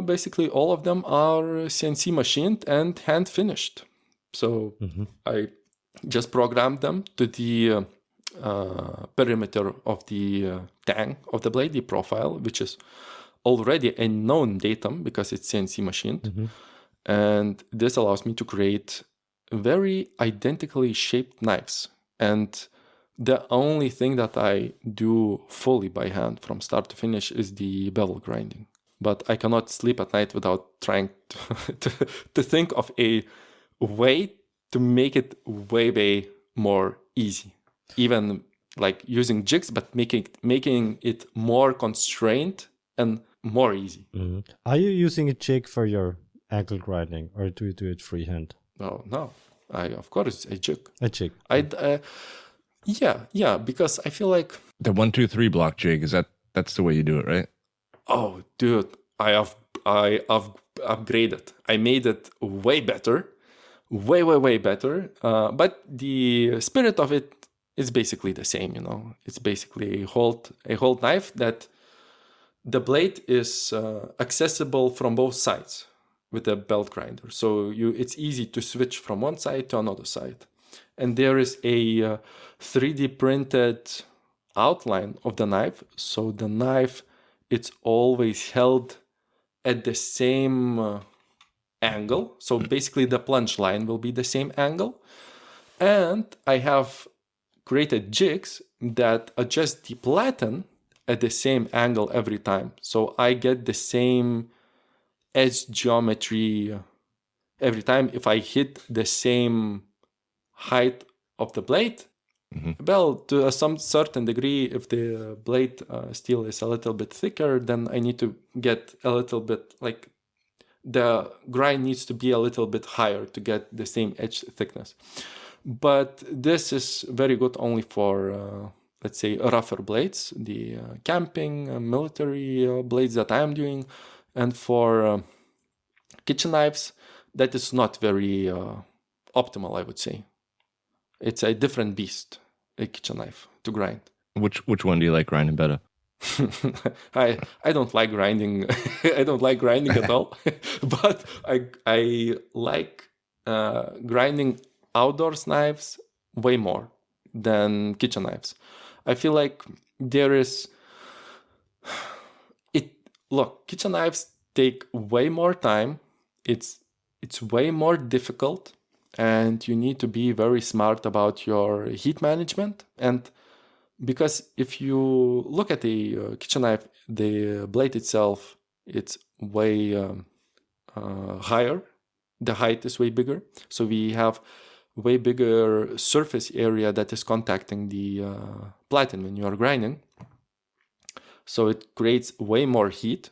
basically all of them are CNC machined and hand finished. So I just programmed them to the perimeter of the tang of the blade, the profile, which is already a known datum because it's CNC machined. And this allows me to create very identically shaped knives. And the only thing that I do fully by hand from start to finish is the bevel grinding. But I cannot sleep at night without trying to think of a way to make it way more easy. Even like using jigs, but making it more constrained and more easy. Are you using a jig for your angle grinding, or do you do it freehand? Oh, no. Of course, a jig. A jig. Yeah, because I feel like the 1-2-3 block jig, that's the way you do it, right? Oh, dude, I have upgraded. I made it way better, way better. But the spirit of it is basically the same, you know. It's basically a hold knife that the blade is accessible from both sides with a belt grinder. So it's easy to switch from one side to another side. And there is a 3D printed outline of the knife. So the knife, it's always held at the same angle. So basically the plunge line will be the same angle. And I have created jigs that adjust the platen at the same angle every time. So I get the same edge geometry every time. If I hit the same height of the blade, well, to some certain degree, if the blade steel is a little bit thicker, then I need to get a little bit, like, the grind needs to be a little bit higher to get the same edge thickness. But this is very good only for, let's say, rougher blades, the camping, military blades that I am doing. And for kitchen knives, that is not very optimal, I would say. It's a different beast, a kitchen knife to grind. Which one do you like grinding better? I don't like grinding. I don't like grinding at all. But I like grinding outdoors knives way more than kitchen knives. I feel like there is look, kitchen knives take way more time. It's way more difficult, and you need to be very smart about your heat management. And because if you look at the kitchen knife, the blade itself, it's way higher. The height is way bigger. So we have way bigger surface area that is contacting the platen when you are grinding. So it creates way more heat,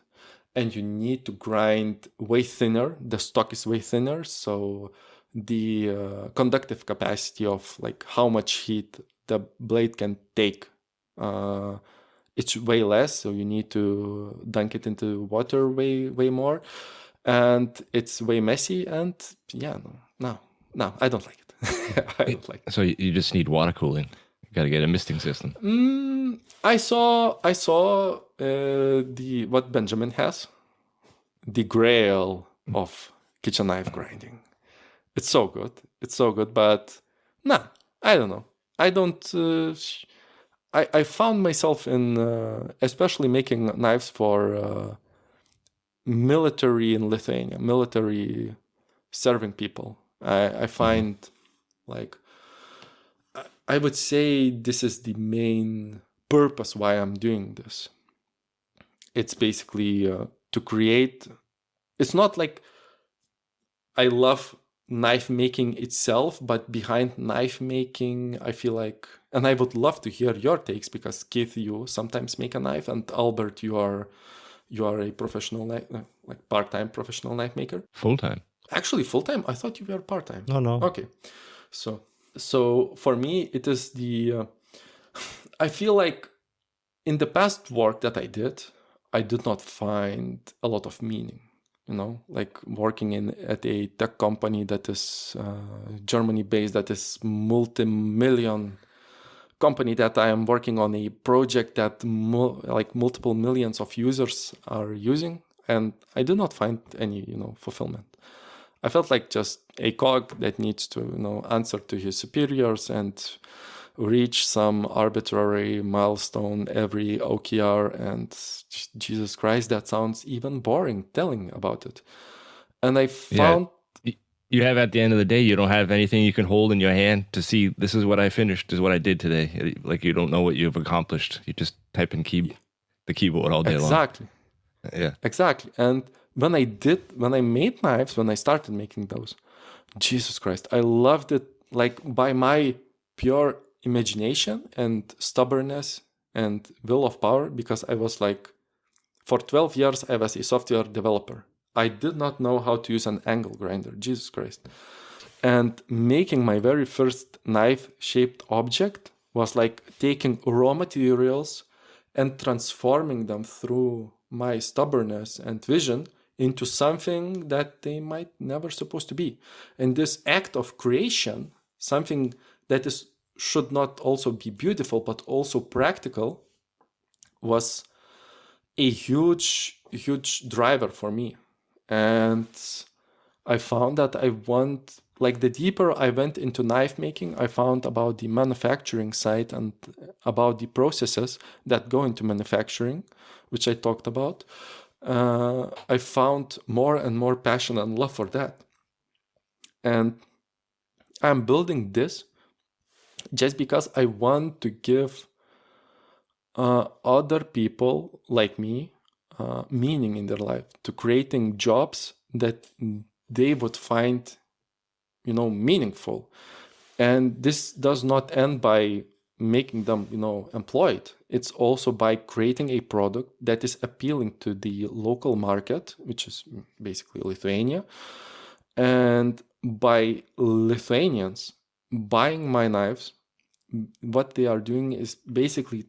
and you need to grind way thinner. The stock is way thinner. So the conductive capacity of like how much heat the blade can take, it's way less. So you need to dunk it into water way more, and it's way messy. And yeah, no, I don't like it. I don't like it. So you just need water cooling. You got to get a misting system. I saw what Benjamin has, the grail of kitchen knife grinding. It's so good, but I don't know. I don't. I found myself in, especially making knives for military in Lithuania, military serving people. I find like, I would say this is the main purpose why I'm doing this. It's basically to create. It's not like I love knife making itself, but behind knife making, I feel like, and I would love to hear your takes, because Keith, you sometimes make a knife, and Albert, you are a professional like part-time professional knife maker. Full-time. Actually, full-time? I thought you were part-time. No. Okay. So for me, it is I feel like in the past work that I did not find a lot of meaning, you know, like working at a tech company that is Germany-based, that is multi-million company, that I am working on a project that multiple millions of users are using, and I did not find any, fulfillment. I felt like just a cog that needs to, answer to his superiors and reach some arbitrary milestone every OKR, and Jesus Christ, that sounds even boring telling about it. And I found... You have, at the end of the day, you don't have anything you can hold in your hand to see, this is what I finished, this is what I did today. Like, you don't know what you've accomplished. You just type in the keyboard all day long. Exactly. Yeah. Exactly. And when I made knives, when I started making those, Jesus Christ, I loved it, like, by my pure imagination and stubbornness and will of power, because I was like, for 12 years, I was a software developer. I did not know how to use an angle grinder, Jesus Christ. And making my very first knife-shaped object was like taking raw materials and transforming them through my stubbornness and vision into something that they might never supposed to be. And this act of creation, something that should not also be beautiful, but also practical, was a huge driver for me. And I found that the deeper I went into knife making, I found about the manufacturing side and about the processes that go into manufacturing, which I talked about. I found more and more passion and love for that. And I'm building this just because I want to give other people like me meaning in their life, to creating jobs that they would find, meaningful. And this does not end by making them, employed. It's also by creating a product that is appealing to the local market, which is basically Lithuania. And by Lithuanians buying my knives, what they are doing is basically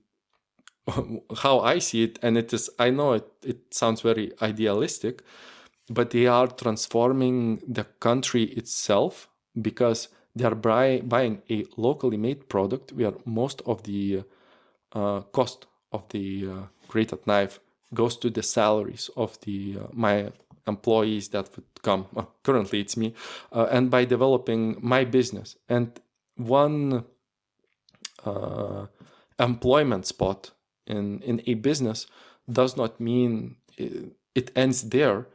how I see it, and I know it sounds very idealistic, but they are transforming the country itself, because they are buying a locally made product where most of the cost of the created knife goes to the salaries of my employees that would come. Currently it's me, and by developing my business. And one employment spot in a business does not mean it ends there,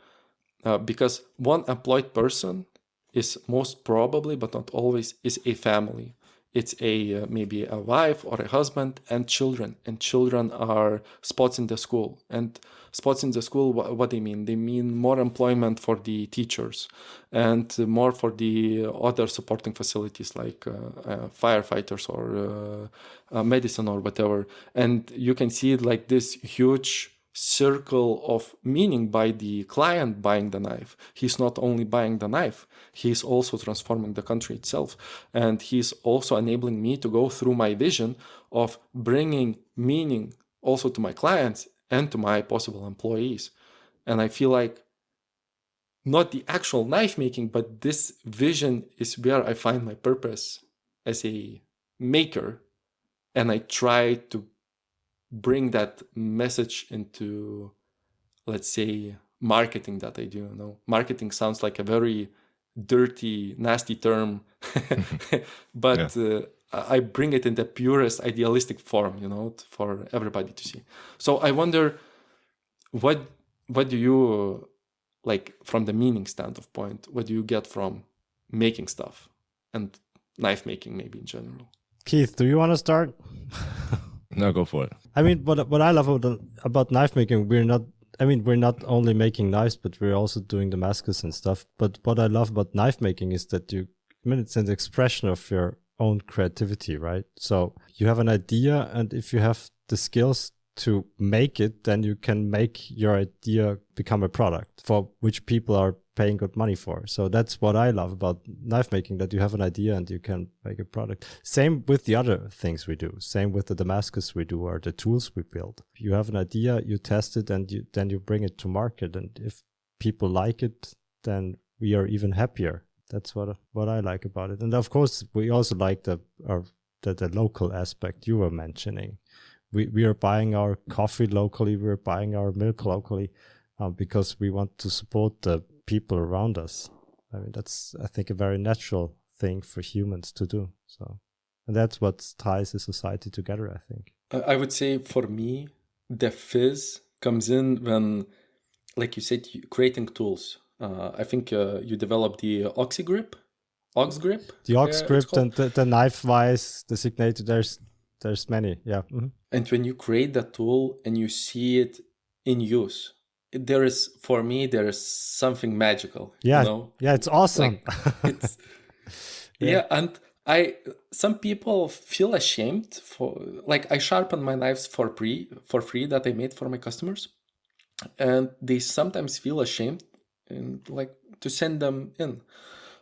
because one employed person is most probably, but not always, is a family. It's maybe a wife or a husband and children. And children are spots in the school. And spots in the school, what they mean? They mean more employment for the teachers and more for the other supporting facilities like firefighters or medicine or whatever. And you can see like this huge circle of meaning by the client buying the knife. He's not only buying the knife, he's also transforming the country itself. And he's also enabling me to go through my vision of bringing meaning also to my clients and to my possible employees. And I feel like not the actual knife making, but this vision is where I find my purpose as a maker. And I try to bring that message into, let's say, marketing that I do. Marketing sounds like a very dirty, nasty term, but I bring it in the purest idealistic form, for everybody to see. So I wonder, what do you like from the meaning standpoint? What do you get from making stuff and knife making, maybe in general? Keith, do you want to start? No, go for it. I mean, what I love about knife making, we're not only making knives, but we're also doing Damascus and stuff. But what I love about knife making is that it's an expression of your own creativity, right? So you have an idea, and if you have the skills to make it, then you can make your idea become a product for which people are paying good money for. So that's what I love about knife making, that you have an idea and you can make a product. Same with the other things we do. Same with the Damascus we do, or the tools we build. You have an idea, you test it, and then you bring it to market. And if people like it, then we are even happier. That's what I like about it. And of course, we also like the local aspect you were mentioning. We are buying our coffee locally. We're buying our milk locally because we want to support the people around us. I mean, that's, I think, a very natural thing for humans to do. So, and that's what ties the society together, I think. I would say for me, the fizz comes in when, like you said, creating tools. I think you developed the ox grip. The ox grip and the knife vise designated. There's many, yeah. Mm-hmm. And when you create that tool and you see it in use, there is something magical. Yeah, yeah, it's awesome. Like, it's and some people feel ashamed for, like, I sharpen my knives for free that I made for my customers, and they sometimes feel ashamed and like to send them in.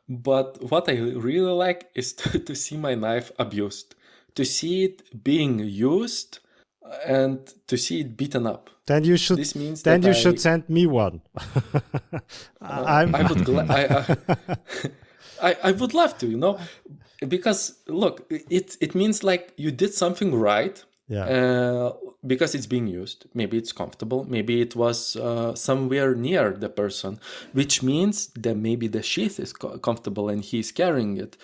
But what I really like is to see my knife abused. To see it being used and to see it beaten up. Then you should. This means then that you should send me one. I would. I would love to, because look, it means like you did something right. Yeah. Because it's being used. Maybe it's comfortable. Maybe it was somewhere near the person, which means that maybe the sheath is comfortable and he's carrying it.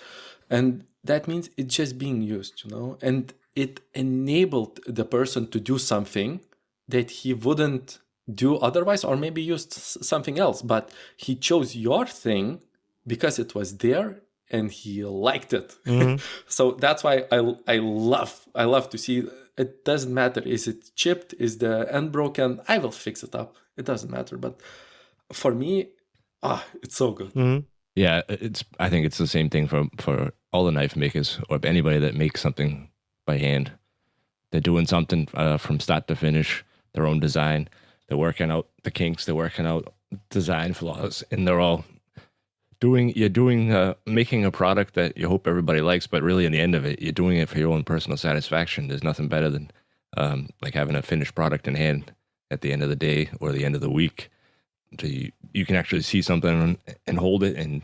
And that means it's just being used, and it enabled the person to do something that he wouldn't do otherwise, or maybe used something else, but he chose your thing because it was there and he liked it. Mm-hmm. So that's why I love to see. It doesn't matter, is it chipped, is the end broken, I will fix it up. It doesn't matter. But for me, it's so good. Mm-hmm. Yeah, I think it's the same thing for all the knife makers or anybody that makes something by hand. They're doing something from start to finish, their own design. They're working out the kinks, they're working out design flaws, and they're all making a product that you hope everybody likes, but really in the end of it, you're doing it for your own personal satisfaction. There's nothing better than like having a finished product in hand at the end of the day or the end of the week. So you can actually see something and hold it and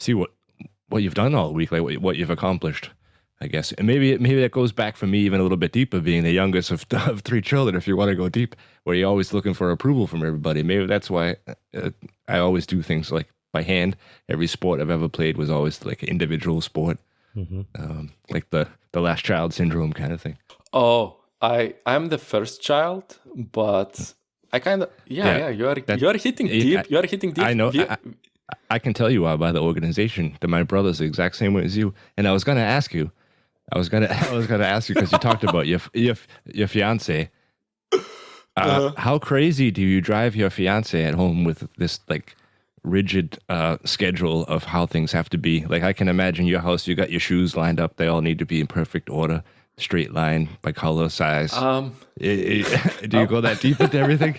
see what you've done all week, like what you've accomplished, I guess. And maybe that goes back for me even a little bit deeper, being the youngest of 3 children, if you want to go deep, where you're always looking for approval from everybody. Maybe that's why I always do things like by hand. Every sport I've ever played was always like an individual sport, like the last child syndrome kind of thing. Oh, I'm the first child, but I kind of you're hitting deep. You're hitting deep. I know. I can tell you by the organization that my brother's the exact same way as you. And I was going to ask you. I was gonna ask you because you talked about your fiance. How crazy do you drive your fiance at home with this like rigid schedule of how things have to be? Like I can imagine your house. You got your shoes lined up. They all need to be in perfect order, straight line by color, size. Do you go that deep into everything?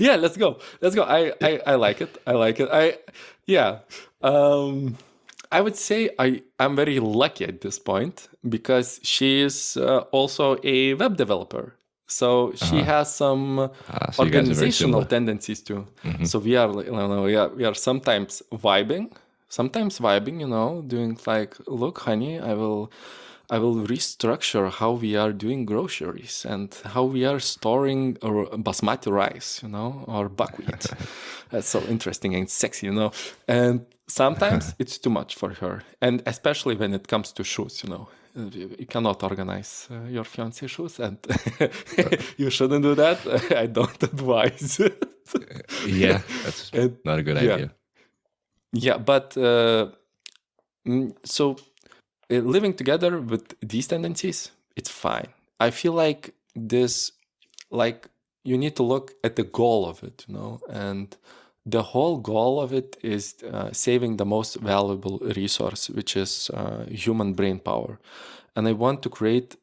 Yeah, let's go. I like it. I would say I'm very lucky at this point because she is also a web developer. So she has some organizational tendencies too. Mm-hmm. So we are sometimes vibing, doing like, look, honey, I will restructure how we are doing groceries and how we are storing basmati rice, or buckwheat. That's so interesting and sexy, And sometimes it's too much for her. And especially when it comes to shoes, You cannot organize your fiance's shoes, and you shouldn't do that. I don't advise it. Yeah, that's not a good idea. Yeah, but so living together with these tendencies, it's fine. I feel like this, like you need to look at the goal of it, and the whole goal of it is saving the most valuable resource, which is human brain power. And I want to create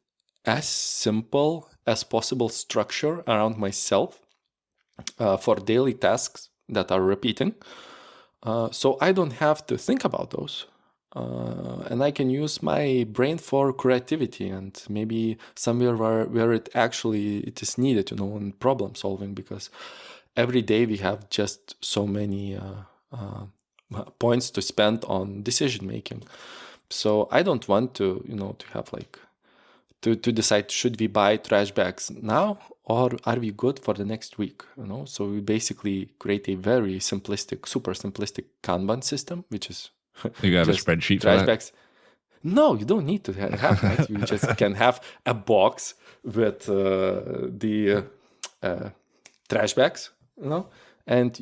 as simple as possible structure around myself for daily tasks that are repeating. So I don't have to think about those. And I can use my brain for creativity and maybe somewhere where it is needed, in problem solving, because every day we have just so many points to spend on decision making. So I don't want to, to have like to decide, should we buy trash bags now or are we good for the next week? So we basically create a very simplistic, super simplistic Kanban system, which is you have a spreadsheet trash for that? bags. No, you don't need to have that. You just can have a box with the trash bags, and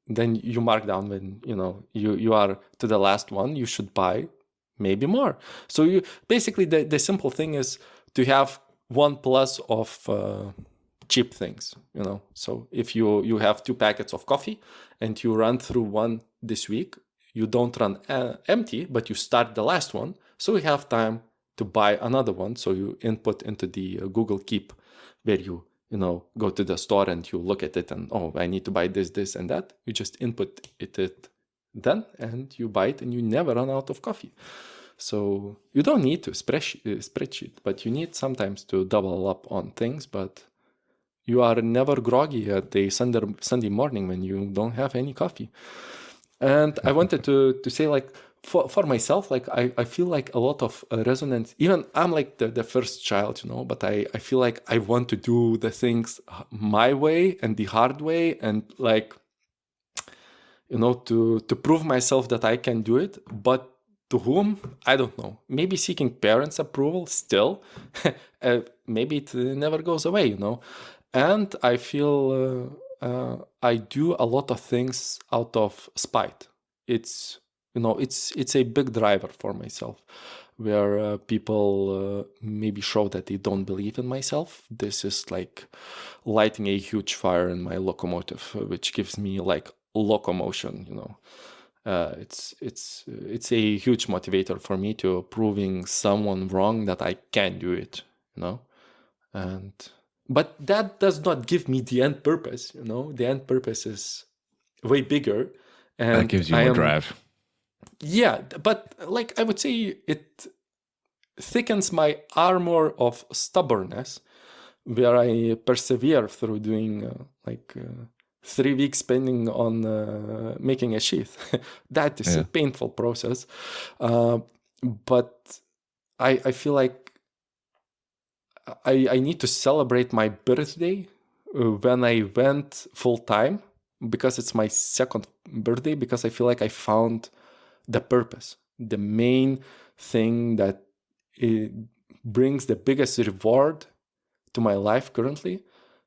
then you mark down when you are to the last one. You should buy maybe more. So you basically the simple thing is to have 1+ of cheap things. So if you have 2 packets of coffee and you run through one this week, you don't run empty, but you start the last one, so you have time to buy another one. So you input into the Google Keep, where you go to the store and you look at it and, I need to buy this, and that. You just input it then, and you buy it, and you never run out of coffee. So you don't need to spreadsheet, but you need sometimes to double up on things. But you are never groggy at a Sunday morning when you don't have any coffee. And I wanted to say, like, for myself, like, I feel like a lot of resonance. Even I'm like the first child, but I feel like I want to do the things my way and the hard way, and like, to prove myself that I can do it. But to whom? I don't know. Maybe seeking parents' approval still. Maybe it never goes away, And I feel I do a lot of things out of spite. It's a big driver for myself, where people maybe show that they don't believe in myself. This is like lighting a huge fire in my locomotive, which gives me like locomotion. It's a huge motivator for me to proving someone wrong that I can do it. But that does not give me the end purpose. The end purpose is way bigger, and that gives you more drive. Yeah, but like I would say, it thickens my armor of stubbornness, where I persevere through doing 3 weeks spending on making a sheath. That is a painful process, but I feel like I need to celebrate my birthday when I went full time, because it's my second birthday, because I feel like I found the purpose, the main thing that brings the biggest reward to my life currently,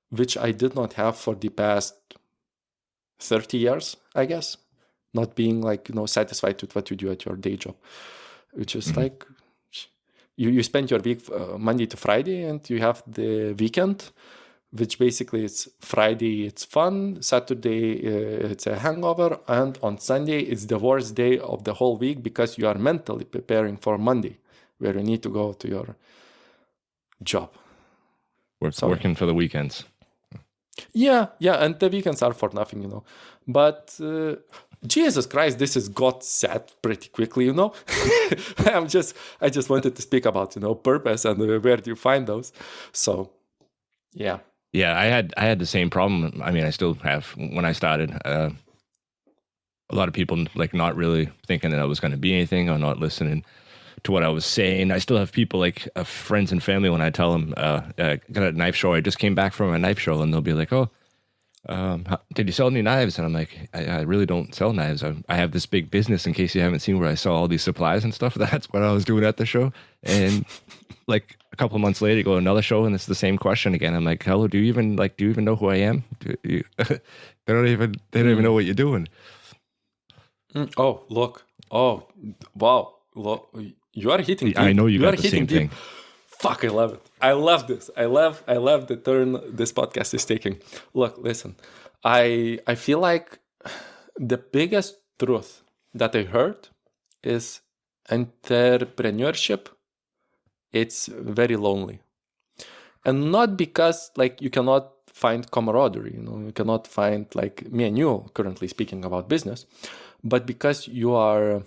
which I did not have for the past 30 years, I guess. Not being satisfied with what you do at your day job, which is like you spend your week Monday to Friday, and you have the weekend, which basically it's Friday, it's fun, Saturday, it's a hangover, and on Sunday, it's the worst day of the whole week, because you are mentally preparing for Monday, where you need to go to your job. Working for the weekends. Yeah, and the weekends are for nothing, But Jesus Christ, this is got sad pretty quickly, I just wanted to speak about, purpose and where do you find those. So, yeah. Yeah, I had the same problem. I mean, I still have when I started. A lot of people like not really thinking that I was going to be anything, or not listening to what I was saying. I still have people like friends and family, when I tell them got a knife show. I just came back from a knife show, and they'll be like, "Oh, did you sell any knives?" And I'm like, I really don't sell knives. I have this big business, in case you haven't seen, where I sell all these supplies and stuff. That's what I was doing at the show. And like a couple of months later, go to another show, and it's the same question again. I'm like, "Hello, do you even know who I am?" They don't even know what you're doing. Oh, look! Oh, wow! Look, you are hitting deep. I know you got are the hitting same deep. thing. Fuck, I love it. I love this. I love the turn this podcast is taking. Look, listen. I feel like the biggest truth that I heard is entrepreneurship. It's very lonely. And not because like you cannot find camaraderie, you cannot find like me and you currently speaking about business, but because you are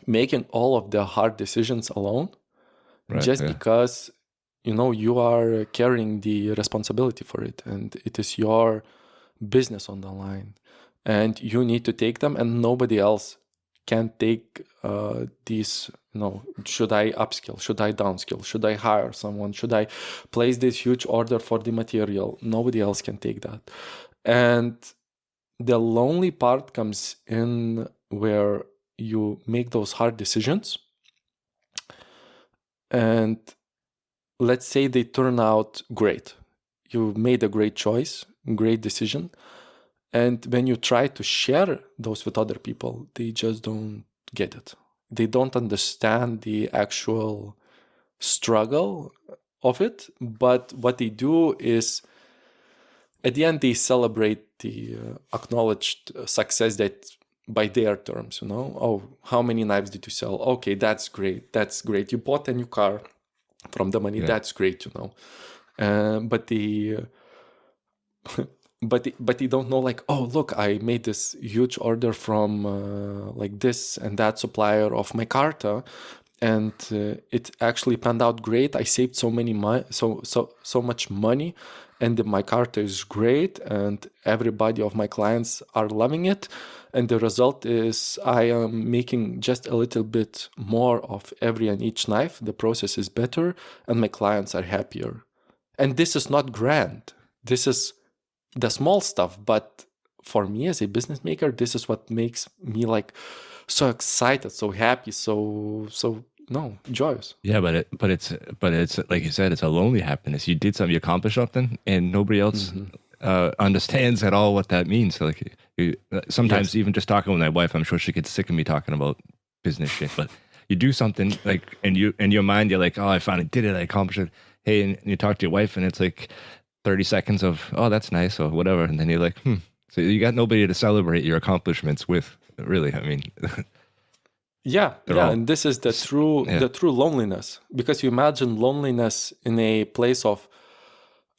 making all of the hard decisions alone. Right, just because you are carrying the responsibility for it, and it is your business on the line, and you need to take them, and nobody else can take these. Should I upskill? Should I downskill? Should I hire someone? Should I place this huge order for the material? Nobody else can take that. And the lonely part comes in where you make those hard decisions, and let's say they turn out great. You made a great choice, great decision. And when you try to share those with other people, they just don't get it. They don't understand the actual struggle of it. But what they do is, at the end, they celebrate the acknowledged success that by their terms, oh, how many knives did you sell? Okay, that's great. That's great. You bought a new car from the money. Yeah. That's great, but they don't know, like, oh, look, I made this huge order from like this and that supplier of micarta, and it actually panned out great. I saved so much money, and my cart is great, and everybody of my clients are loving it. And the result is I am making just a little bit more of every and each knife. The process is better, and my clients are happier. And this is not grand. This is the small stuff, but for me as a business maker, this is what makes me like so excited, so happy, so joyous. Yeah, but it's like you said, it's a lonely happiness. You did something, you accomplished something, and nobody else understands at all what that means. So like sometimes even just talking with my wife, I'm sure she gets sick of me talking about business shit. But you do something like, and you in your mind, you're like, oh, I finally did it, I accomplished it. Hey, and you talk to your wife, and it's like 30 seconds of, oh, that's nice, or whatever, and then you're like, So you got nobody to celebrate your accomplishments with, really. I mean, and this is the true loneliness, because you imagine loneliness in a place of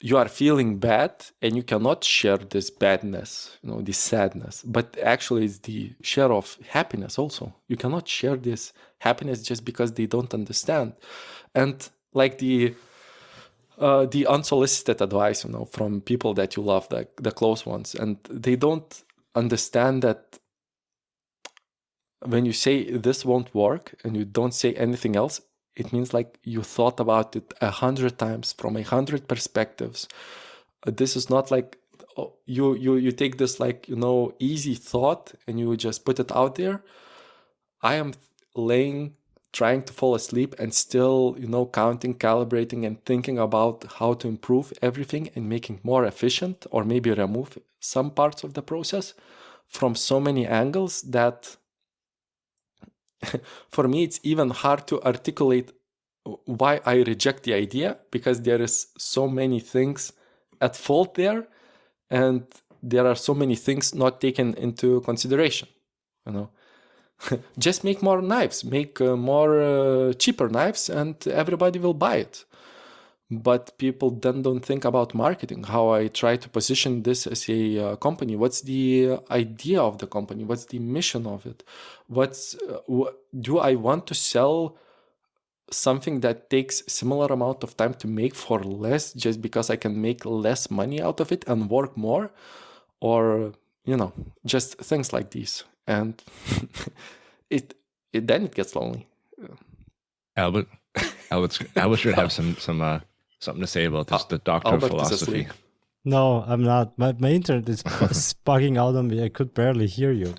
you are feeling bad and you cannot share this badness, this sadness, but actually it's the share of happiness also. You cannot share this happiness just because they don't understand. And like the unsolicited advice, from people that you love, the close ones, and they don't understand that when you say this won't work and you don't say anything else, it means like you thought about it 100 times from 100 perspectives. This is not like you take this like, easy thought and you just put it out there. I am trying to fall asleep and still, counting, calibrating, and thinking about how to improve everything and make it more efficient, or maybe remove some parts of the process from so many angles that for me, it's even hard to articulate why I reject the idea, because there is so many things at fault there, and there are so many things not taken into consideration, Just make more knives, make more cheaper knives, and everybody will buy it. But people then don't think about marketing, how I try to position this as a company. What's the idea of the company? What's the mission of it? Do I want to sell something that takes similar amount of time to make for less, just because I can make less money out of it and work more? Or, just things like these. And then it gets lonely. Albert should have some something to say about this, the doctor of philosophy. No, I'm not. My internet is bugging out on me. I could barely hear you.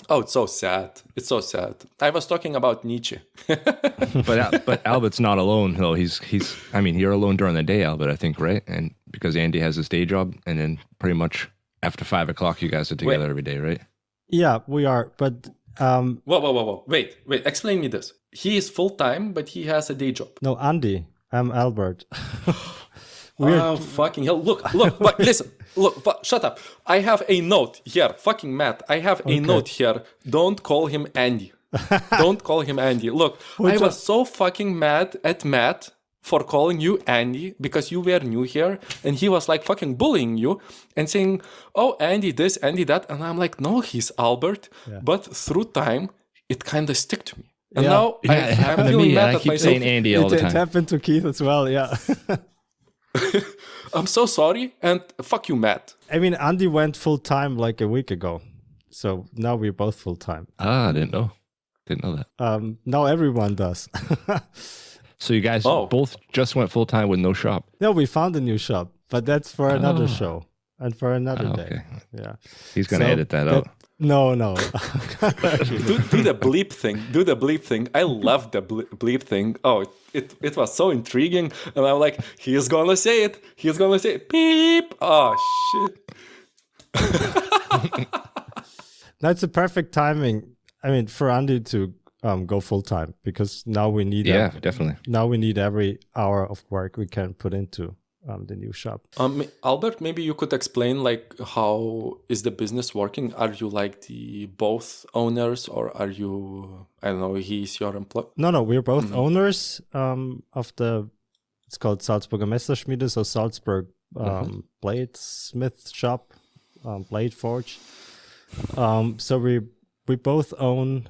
Oh, it's so sad. It's so sad. I was talking about Nietzsche. but Albert's not alone though. I mean, you're alone during the day, Albert, I think, right? And because Andy has his day job, and then pretty much after 5 o'clock, you guys are together every day, right? Yeah, we are. But whoa. Wait. Explain me this. He is full-time, but he has a day job. No, Andy. I'm Albert. Oh, fucking hell. Look, listen. Shut up. I have a note here. Fucking Matt. I have a note here. Don't call him Andy. Don't call him Andy. Look, I was so fucking mad at Matt for calling you Andy because you were new here, and he was like fucking bullying you and saying, oh, Andy this, Andy that. And I'm like, no, he's Albert. Yeah. But through time, it kind of stuck to me. And now I'm feeling mad I at keep myself. saying Andy all the time. It happened to Keith as well, yeah. I'm so sorry, and fuck you, Matt. I mean, Andy went full-time like a week ago. So now we're both full-time. I didn't know that. Now everyone does. So you guys both just went full-time with no shop? No, we found a new shop, but that's for another show and for another day. Yeah. He's going to edit that out. No. do the bleep thing. Do the bleep thing. I love the bleep thing. Oh, it was so intriguing. And I'm like, he's going to say it. He's going to say it. Beep. Oh, shit. That's a perfect timing. I mean, for Andy to go full-time, because now we need definitely. Now we need every hour of work we can put into the new shop. Albert, maybe you could explain like how is the business working? Are you like the both owners, or are you, I don't know, he's your employee? No, we're both owners of it's called Salzburger Messerschmiede, so Salzburg bladesmith shop, blade forge. So we both own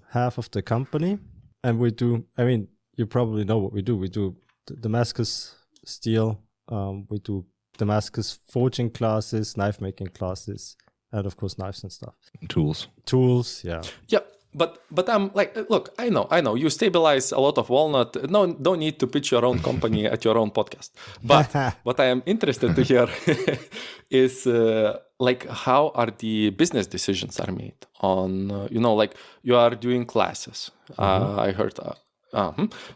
half of the company, And we do, I mean, you probably know what we do. We do Damascus steel. We do Damascus forging classes, knife making classes, and of course knives and stuff. Tools, yeah. Yeah, but I'm like, look, I know. You stabilize a lot of walnut. No, don't need to pitch your own company at your own podcast. But what I am interested to hear is like how are the business decisions are made on, like you are doing classes. I heard.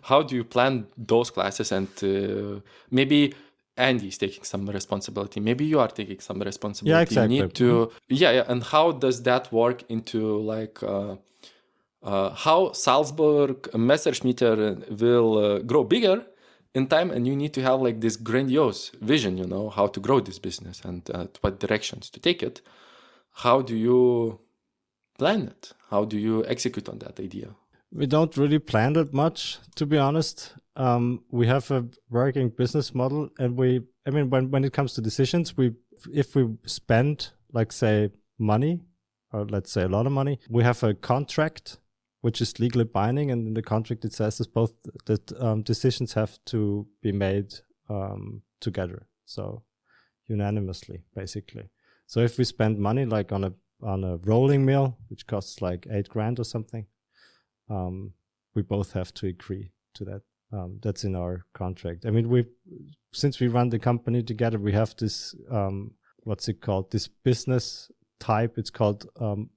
How do you plan those classes? And maybe Andy's taking some responsibility. Maybe you are taking some responsibility. Yeah, exactly. You need to, yeah. And how does that work into like how Salzburg Messerschmitter will grow bigger in time? And you need to have like this grandiose vision, how to grow this business and what directions to take it. How do you plan it? How do you execute on that idea? We don't really plan it much, to be honest. We have a working business model, and when it comes to decisions, if we spend, like, say, money, or let's say a lot of money, we have a contract which is legally binding, and in the contract it says both that decisions have to be made together, so unanimously, basically. So if we spend money like on a rolling mill, which costs like $8,000 or something, we both have to agree to that. That's in our contract. I mean, since we run the company together, we have this, what's it called? This business type. It's called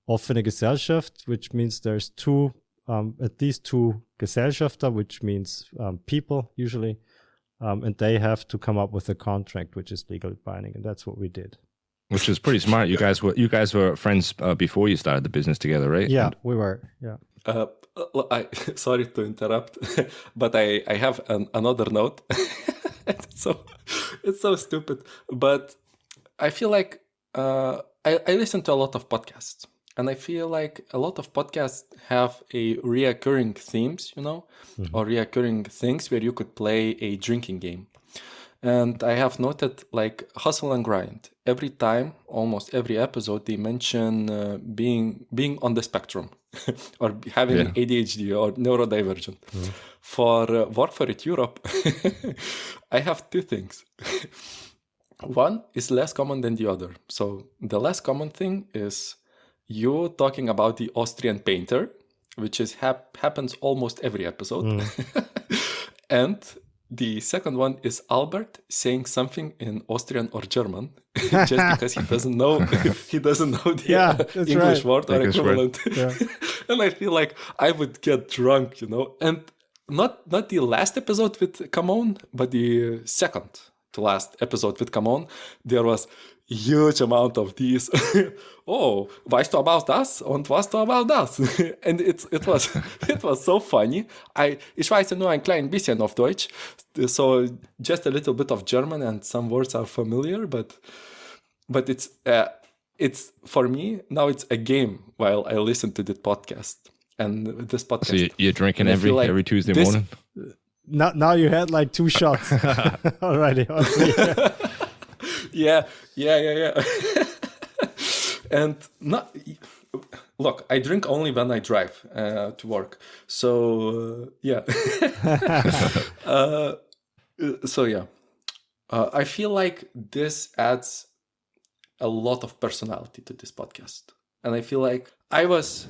offene Gesellschaft, which means there's at least two Gesellschafter, which means people usually, and they have to come up with a contract which is legally binding, and that's what we did. Which is pretty smart. You guys were friends before you started the business together, right? Yeah, we were. Yeah. Sorry to interrupt, but I have another note. It's so stupid, but I feel like I listen to a lot of podcasts, and I feel like a lot of podcasts have a reoccurring themes, or reoccurring things where you could play a drinking game. And I have noted like hustle and grind. Every time, almost every episode, they mention being on the spectrum or having ADHD or neurodivergent. For Work for It Europe, I have two things. One is less common than the other. So the less common thing is you talking about the Austrian painter, which is happens almost every episode. And the second one is Albert saying something in Austrian or German just because he doesn't know the English word or equivalent. Yeah. And I feel like I would get drunk, And not the last episode with Come On, but the second to last episode with Come On, there was huge amount of these. Oh, weißt du about das? Und was du about das? And it was so funny. Ich weiß nur ein klein bisschen auf Deutsch, so just a little bit of German and some words are familiar, but it's for me now it's a game while I listen to the podcast and this podcast. So you're drinking every Tuesday morning. Now you had like 2 shots already. Yeah. And look, I drink only when I drive to work. So yeah. I feel like this adds a lot of personality to this podcast. And I feel like I was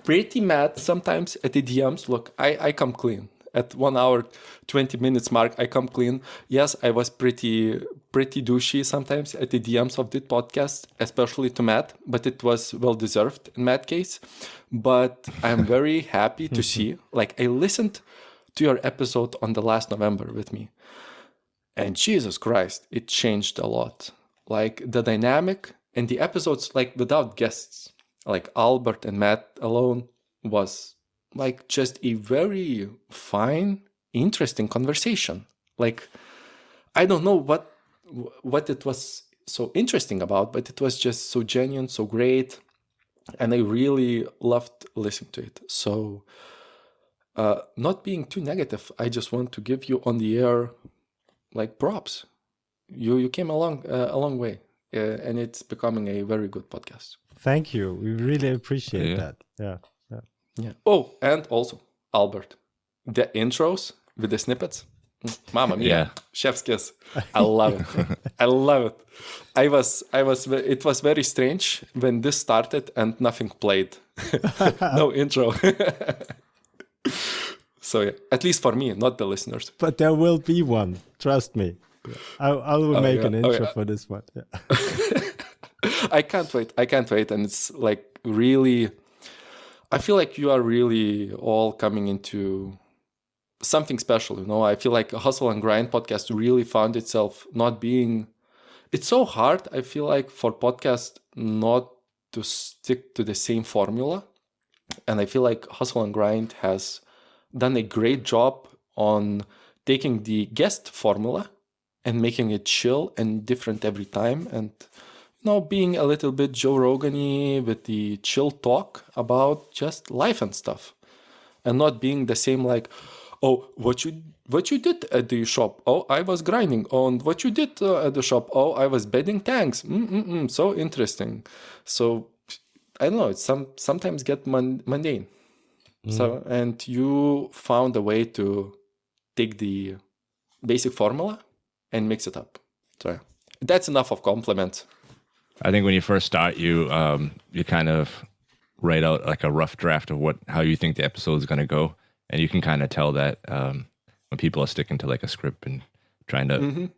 pretty mad sometimes at the DMs. Look, I come clean. At 1 hour, 20 minutes mark, I come clean. Yes, I was pretty douchey sometimes at the DMs of the podcast, especially to Matt, but it was well-deserved in Matt's case. But I'm very happy to see, like, I listened to your episode on the last November with me, and Jesus Christ, it changed a lot. Like, the dynamic and the episodes, like, without guests, like Albert and Matt alone, was like just a very fine, interesting conversation. Like, I don't know what it was so interesting about, but it was just so genuine, so great. And I really loved listening to it. So not being too negative, I just want to give you on the air, like, props. You came a long way, and it's becoming a very good podcast. Thank you. We really appreciate that. Yeah. Oh, and also, Albert, the intros with the snippets. Mamma mia, Yeah. chef's kiss. I love it. I love it. It was very strange when this started and nothing played. No intro. So yeah, at least for me, not the listeners. But there will be one. Trust me. I will make yeah. an intro for this one. Yeah. I can't wait. I can't wait. And it's like really, I feel like you are really all coming into something special, you know. I feel like a Hustle and Grind podcast really found itself not being, it's so hard, I feel like, for podcast not to stick to the same formula. And I feel like Hustle and Grind has done a great job on taking the guest formula and making it chill and different every time. And, you know, being a little bit Joe Rogan-y with the chill talk about just life and stuff. And not being the same like, oh, what you did at the shop? Oh, I was grinding. Oh, and what you did at the shop? Oh, I was bedding tanks. So interesting. So I don't know. It's sometimes get mundane. So and you found a way to take the basic formula and mix it up. So yeah, that's enough of compliment. I think when you first start, you kind of write out like a rough draft of how you think the episode is going to go. And you can kind of tell that when people are sticking to like a script and trying to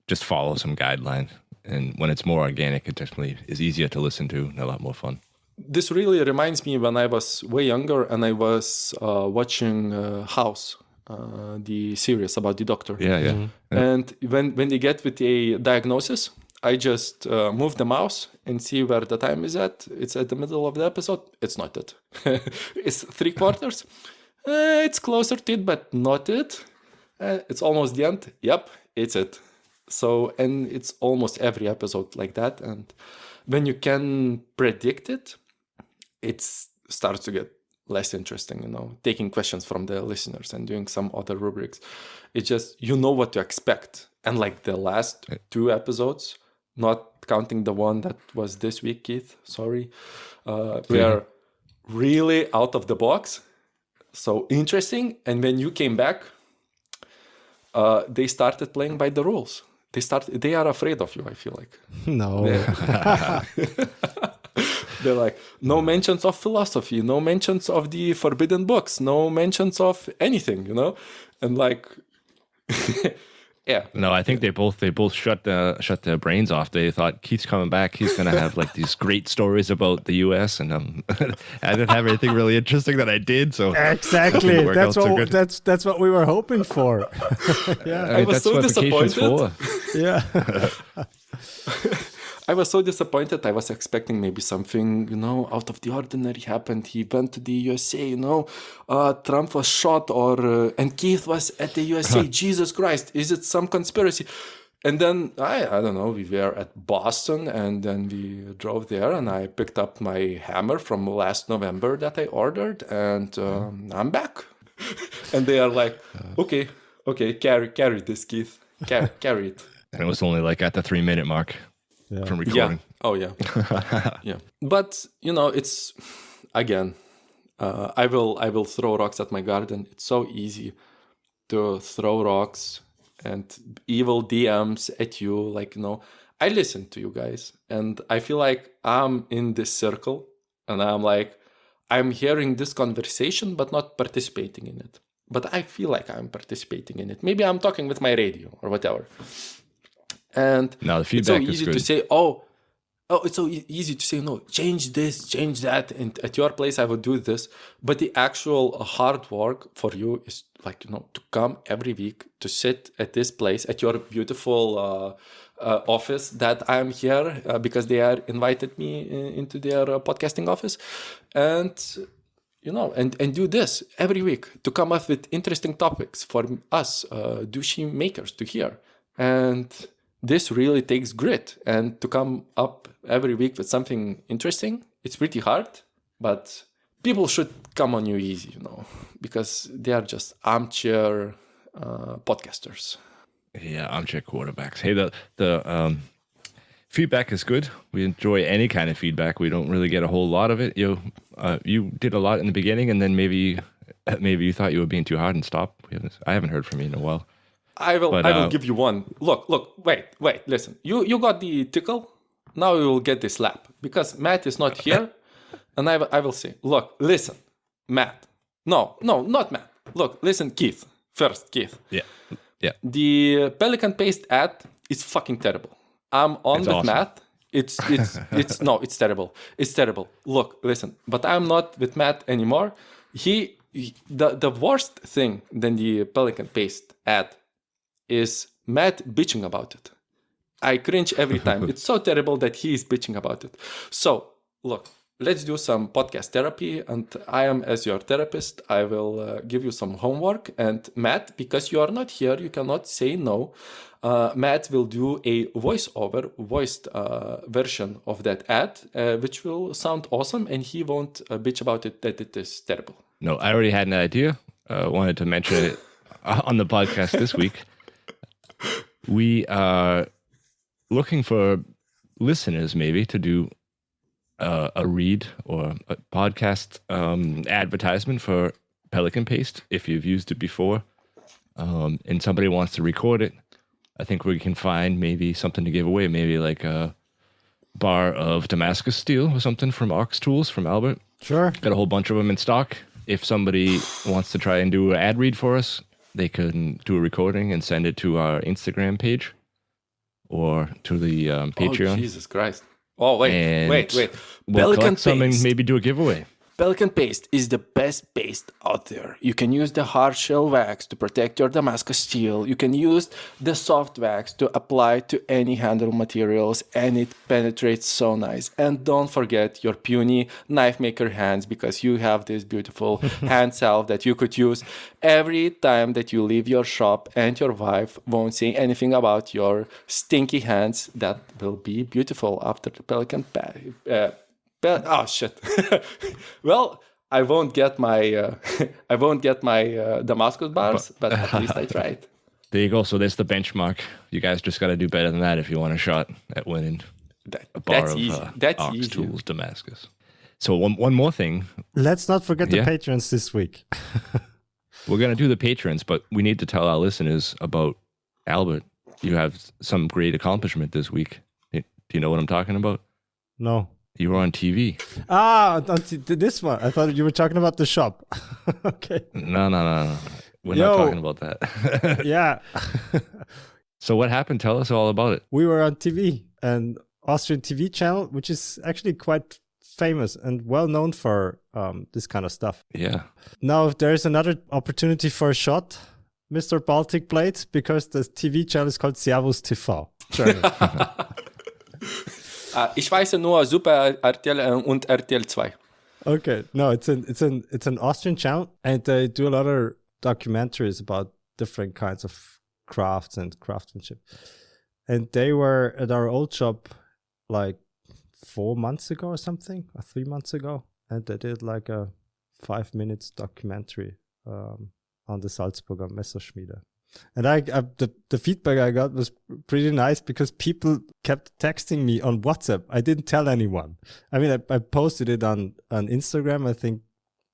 just follow some guideline. And when it's more organic, it definitely is easier to listen to and a lot more fun. This really reminds me when I was way younger and I was watching House, the series about the doctor. Yeah. And when they get with a diagnosis, I just move the mouse and see where the time is at. It's at the middle of the episode. It's not it. It's 3/4. It's closer to it, but not it. It's almost the end. Yep, it's it. So, and it's almost every episode like that. And when you can predict it, it starts to get less interesting, you know, taking questions from the listeners and doing some other rubrics. It's just, you know what to expect. And like the last 2 episodes, not counting the one that was this week, Keith, sorry, were really out of the box. So interesting. And when you came back, they started playing by the rules. They are afraid of you, I feel like. No. They're like, no mentions of philosophy, no mentions of the forbidden books, no mentions of anything, you know? And like, yeah. No, I think they both shut their brains off. They thought Keith's coming back. He's gonna have like these great stories about the U.S. and I didn't have anything really interesting that I did. So exactly, that's what we were hoping for. Yeah, I was so disappointed. Yeah. I was so disappointed. I was expecting maybe something, you know, out of the ordinary happened. He went to the USA, you know, Trump was shot and Keith was at the USA. Jesus Christ, is it some conspiracy? And then, I don't know, we were at Boston and then we drove there and I picked up my hammer from last November that I ordered and I'm back. And they are like, okay, carry this, Keith. Carry it. And it was only like at the 3-minute mark. Yeah. From recording. Yeah. Oh yeah. Yeah. But you know, it's again, I will throw rocks at my garden. It's so easy to throw rocks and evil DMs at you. Like, you know, I listen to you guys and I feel like I'm in this circle and I'm like, I'm hearing this conversation, but not participating in it. But I feel like I'm participating in it. Maybe I'm talking with my radio or whatever. And no, the feedback it's so is easy good. to say, it's so easy to say, no, change this, change that. And at your place, I would do this. But the actual hard work for you is like, you know, to come every week, to sit at this place, at your beautiful office that I'm here because they are invited me into their podcasting office. And, you know, and do this every week to come up with interesting topics for us, douchey makers to hear. And this really takes grit, and to come up every week with something interesting, it's pretty hard, but people should come on you easy, you know, because they are just armchair podcasters. Yeah, armchair quarterbacks. Hey, the feedback is good. We enjoy any kind of feedback. We don't really get a whole lot of it. You did a lot in the beginning, and then maybe maybe you thought you were being too hard and stopped. I haven't heard from you in a while. I will give you one. Look, wait, listen. You got the tickle. Now you will get the slap because Matt is not here, and I will say, look, listen, Matt. No, not Matt. Look, listen, Keith. First, Keith. Yeah. The Pelican Paste ad is fucking terrible. I'm on with awesome. Matt. It's it's terrible. It's terrible. Look, listen, but I'm not with Matt anymore. The worst thing than the Pelican Paste ad is Matt bitching about it. I cringe every time. It's so terrible that he is bitching about it. So, look, let's do some podcast therapy, and I am as your therapist. I will give you some homework. And Matt, because you are not here, you cannot say no. Matt will do a voiced version of that ad, which will sound awesome, and he won't bitch about it that it is terrible. No, I already had an idea. Wanted to mention it on the podcast this week. We are looking for listeners maybe to do a read or a podcast advertisement for Pelican Paste if you've used it before, and somebody wants to record it. I think we can find maybe something to give away, maybe like a bar of Damascus steel or something from Ox Tools from Albert. Sure. Got a whole bunch of them in stock. If somebody wants to try and do an ad read for us, they can do a recording and send it to our Instagram page or to the Patreon. Oh, Jesus Christ. Oh, wait. We'll Pelican collect some and Paste. maybe do a giveaway. Pelican Paste is the best paste out there. You can use the hard shell wax to protect your Damascus steel. You can use the soft wax to apply to any handle materials, and it penetrates so nice. And don't forget your puny knife maker hands, because you have this beautiful hand salve that you could use every time that you leave your shop, and your wife won't say anything about your stinky hands. That will be beautiful after the Pelican oh shit. Well, I won't get my Damascus bars, but at least I tried. There you go. So there's the benchmark. You guys just got to do better than that if you want a shot at winning a bar That's of easy. That's Ox easy. Tools Damascus. So one more thing. Let's not forget the Yeah. patrons this week. We're going to do the patrons, but we need to tell our listeners about Albert. You have some great accomplishment this week. Do you know what I'm talking about? No. You were on TV. This one. I thought you were talking about the shop. Okay. No. We're not talking about that. Yeah. So what happened? Tell us all about it. We were on TV, an Austrian TV channel, which is actually quite famous and well known for this kind of stuff. Yeah. Now, there's another opportunity for a shot, Mr. Baltic Blades, because the TV channel is called Servus TV. German. Ich weiß nur Super RTL und RTL 2. Okay, no, it's an Austrian channel, and they do a lot of documentaries about different kinds of crafts and craftsmanship. And they were at our old shop like 4 months ago or something, or 3 months ago, and they did like a 5 minutes documentary on the Salzburger Messerschmiede. And the feedback I got was pretty nice, because people kept texting me on WhatsApp. I didn't tell anyone. I mean, I posted it on Instagram, I think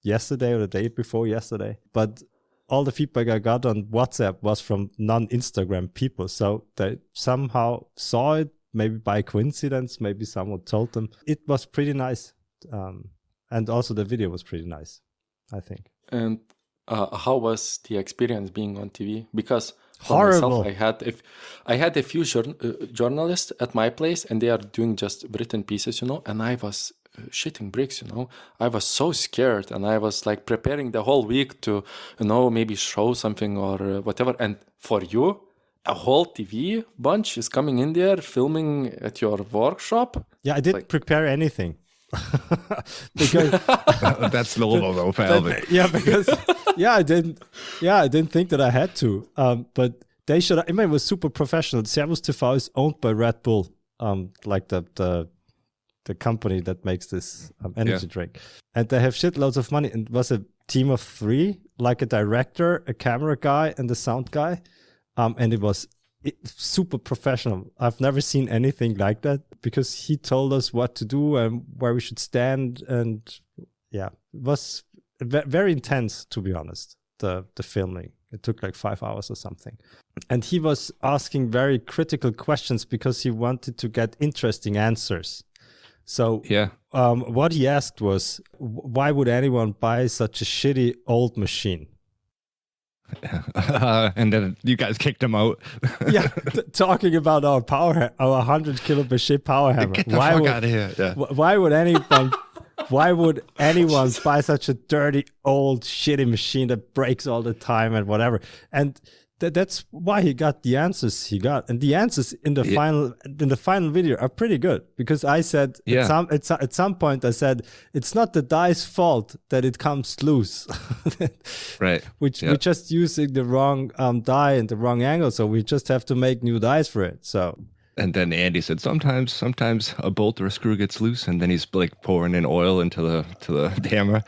yesterday or the day before yesterday. But all the feedback I got on WhatsApp was from non-Instagram people. So they somehow saw it, maybe by coincidence, maybe someone told them. It was pretty nice. And also the video was pretty nice, I think. And how was the experience being on TV? Because for horrible. myself, I had a few journalists at my place, and they are doing just written pieces, and I was shitting bricks, I was so scared, and I was like preparing the whole week to, maybe show something or whatever. And for you, a whole TV bunch is coming in there, filming at your workshop. Yeah, I didn't prepare anything. Because That's normal though for Albert. I didn't think that I had to. But they should. I mean, it was super professional. Servus TV is owned by Red Bull, like the company that makes this energy drink, and they have shitloads of money. And it was a team of 3, like a director, a camera guy, and a sound guy, and it was super professional. I've never seen anything like that, because he told us what to do and where we should stand, and it was very intense, to be honest. The filming, it took like 5 hours or something, and he was asking very critical questions because he wanted to get interesting answers. So Yeah. What he asked was, why would anyone buy such a shitty old machine? And then you guys kicked him out. Yeah, talking about our 100 kilo Bechet power hammer. Get the fuck out of here. Yeah. Why would anyone buy such a dirty old shitty machine that breaks all the time and whatever? And that's why he got the answers he got, and the answers in the final video are pretty good, because I said at some point I said it's not the die's fault that it comes loose, Right? We're just using the wrong die and the wrong angle, so we just have to make new dies for it. So. And then Andy said, sometimes a bolt or a screw gets loose, and then he's like pouring in oil into the hammer,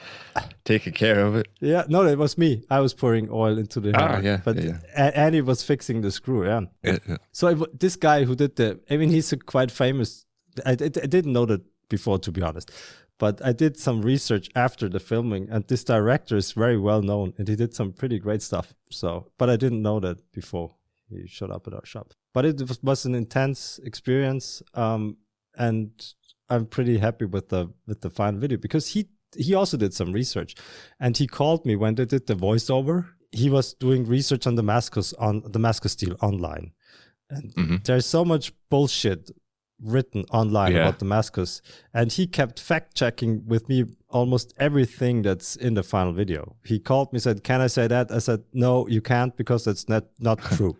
taking care of it. Yeah, no, it was me. I was pouring oil into the hammer. Yeah, but Andy was fixing the screw. Yeah. So this guy who did he's quite famous. I didn't know that before, to be honest, but I did some research after the filming, and this director is very well known, and he did some pretty great stuff. So, but I didn't know that before he showed up at our shop. But it was an intense experience, and I'm pretty happy with the final video, because he also did some research, and he called me when they did the voiceover. He was doing research on Damascus steel online, and there's so much bullshit written online about Damascus, and he kept fact checking with me almost everything that's in the final video. He called me, said, "Can I say that?" I said, "No, you can't, because that's not true."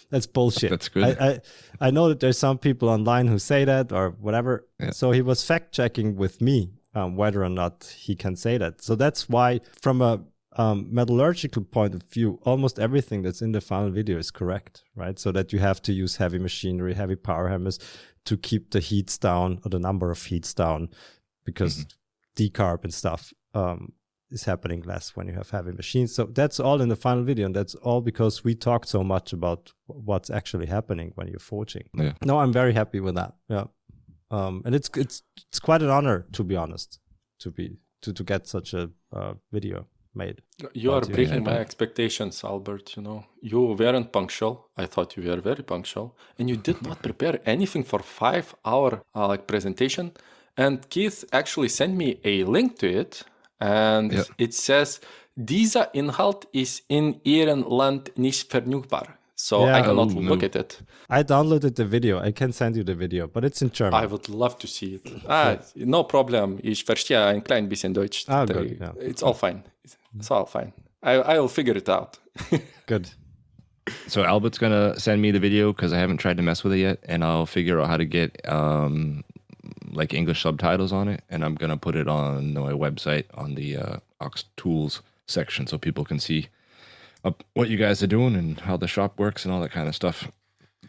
That's bullshit. That's good. I know that there's some people online who say that or whatever. Yeah. So he was fact checking with me whether or not he can say that. So that's why, from a metallurgical point of view, almost everything that's in the final video is correct, right? So that you have to use heavy machinery, heavy power hammers to keep the heats down, or the number of heats down, because decarb and stuff is happening less when you have heavy machines. So that's all in the final video, and that's all because we talked so much about what's actually happening when you're forging. Yeah. No, I'm very happy with that. Yeah, and it's quite an honor, to be honest, to get such a video made. You are breaking my expectations, Albert. You weren't punctual. I thought you were very punctual, and you did not prepare anything for 5-hour presentation. And Keith actually sent me a link to it, and it says, "Dieser Inhalt ist in Ihrem Land nicht verfügbar." So I cannot look at it. I downloaded the video. I can send you the video, but it's in German. I would love to see it. No problem. Ich verstehe ein klein bisschen Deutsch. Good, It's all fine. It's all fine. I'll figure it out. Good. So Albert's gonna send me the video, because I haven't tried to mess with it yet, and I'll figure out how to get like English subtitles on it, and I'm gonna put it on my website on the Ox Tools section, so people can see what you guys are doing and how the shop works and all that kind of stuff.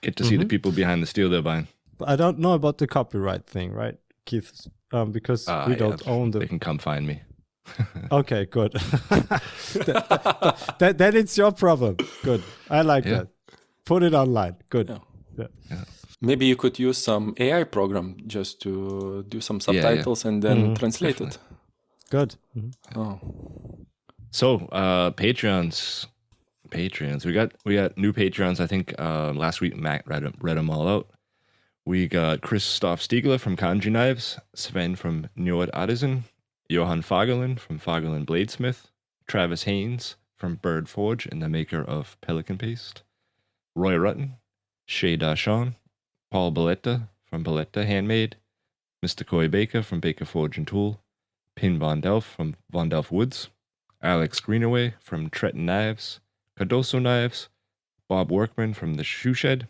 Get to see the people behind the steel they're buying. But I don't know about the copyright thing, right, Keith? Because we don't own the... They can come find me. Okay, good. Then it's your problem. Good. I like that. Put it online. Good. Yeah. Maybe you could use some AI program just to do some subtitles and then translate it. Good. Oh. So Patreons. We got new Patreons. I think last week Matt read them all out. We got Christoph Stiegler from Kanji Knives, Sven from Njord Artisan, Johan Fagerlund from Fagerlund Bladesmith, Travis Haynes from Bird Forge and the maker of Pelican Paste, Roy Rutten, Shay Dashon, Paul Balletta from Balletta Handmade, Mr. Coy Baker from Baker Forge and Tool, Pin Von Delft from Von Delft Woods, Alex Greenaway from Tretton Knives, Cardoso Knives, Bob Workman from the Shoe Shed,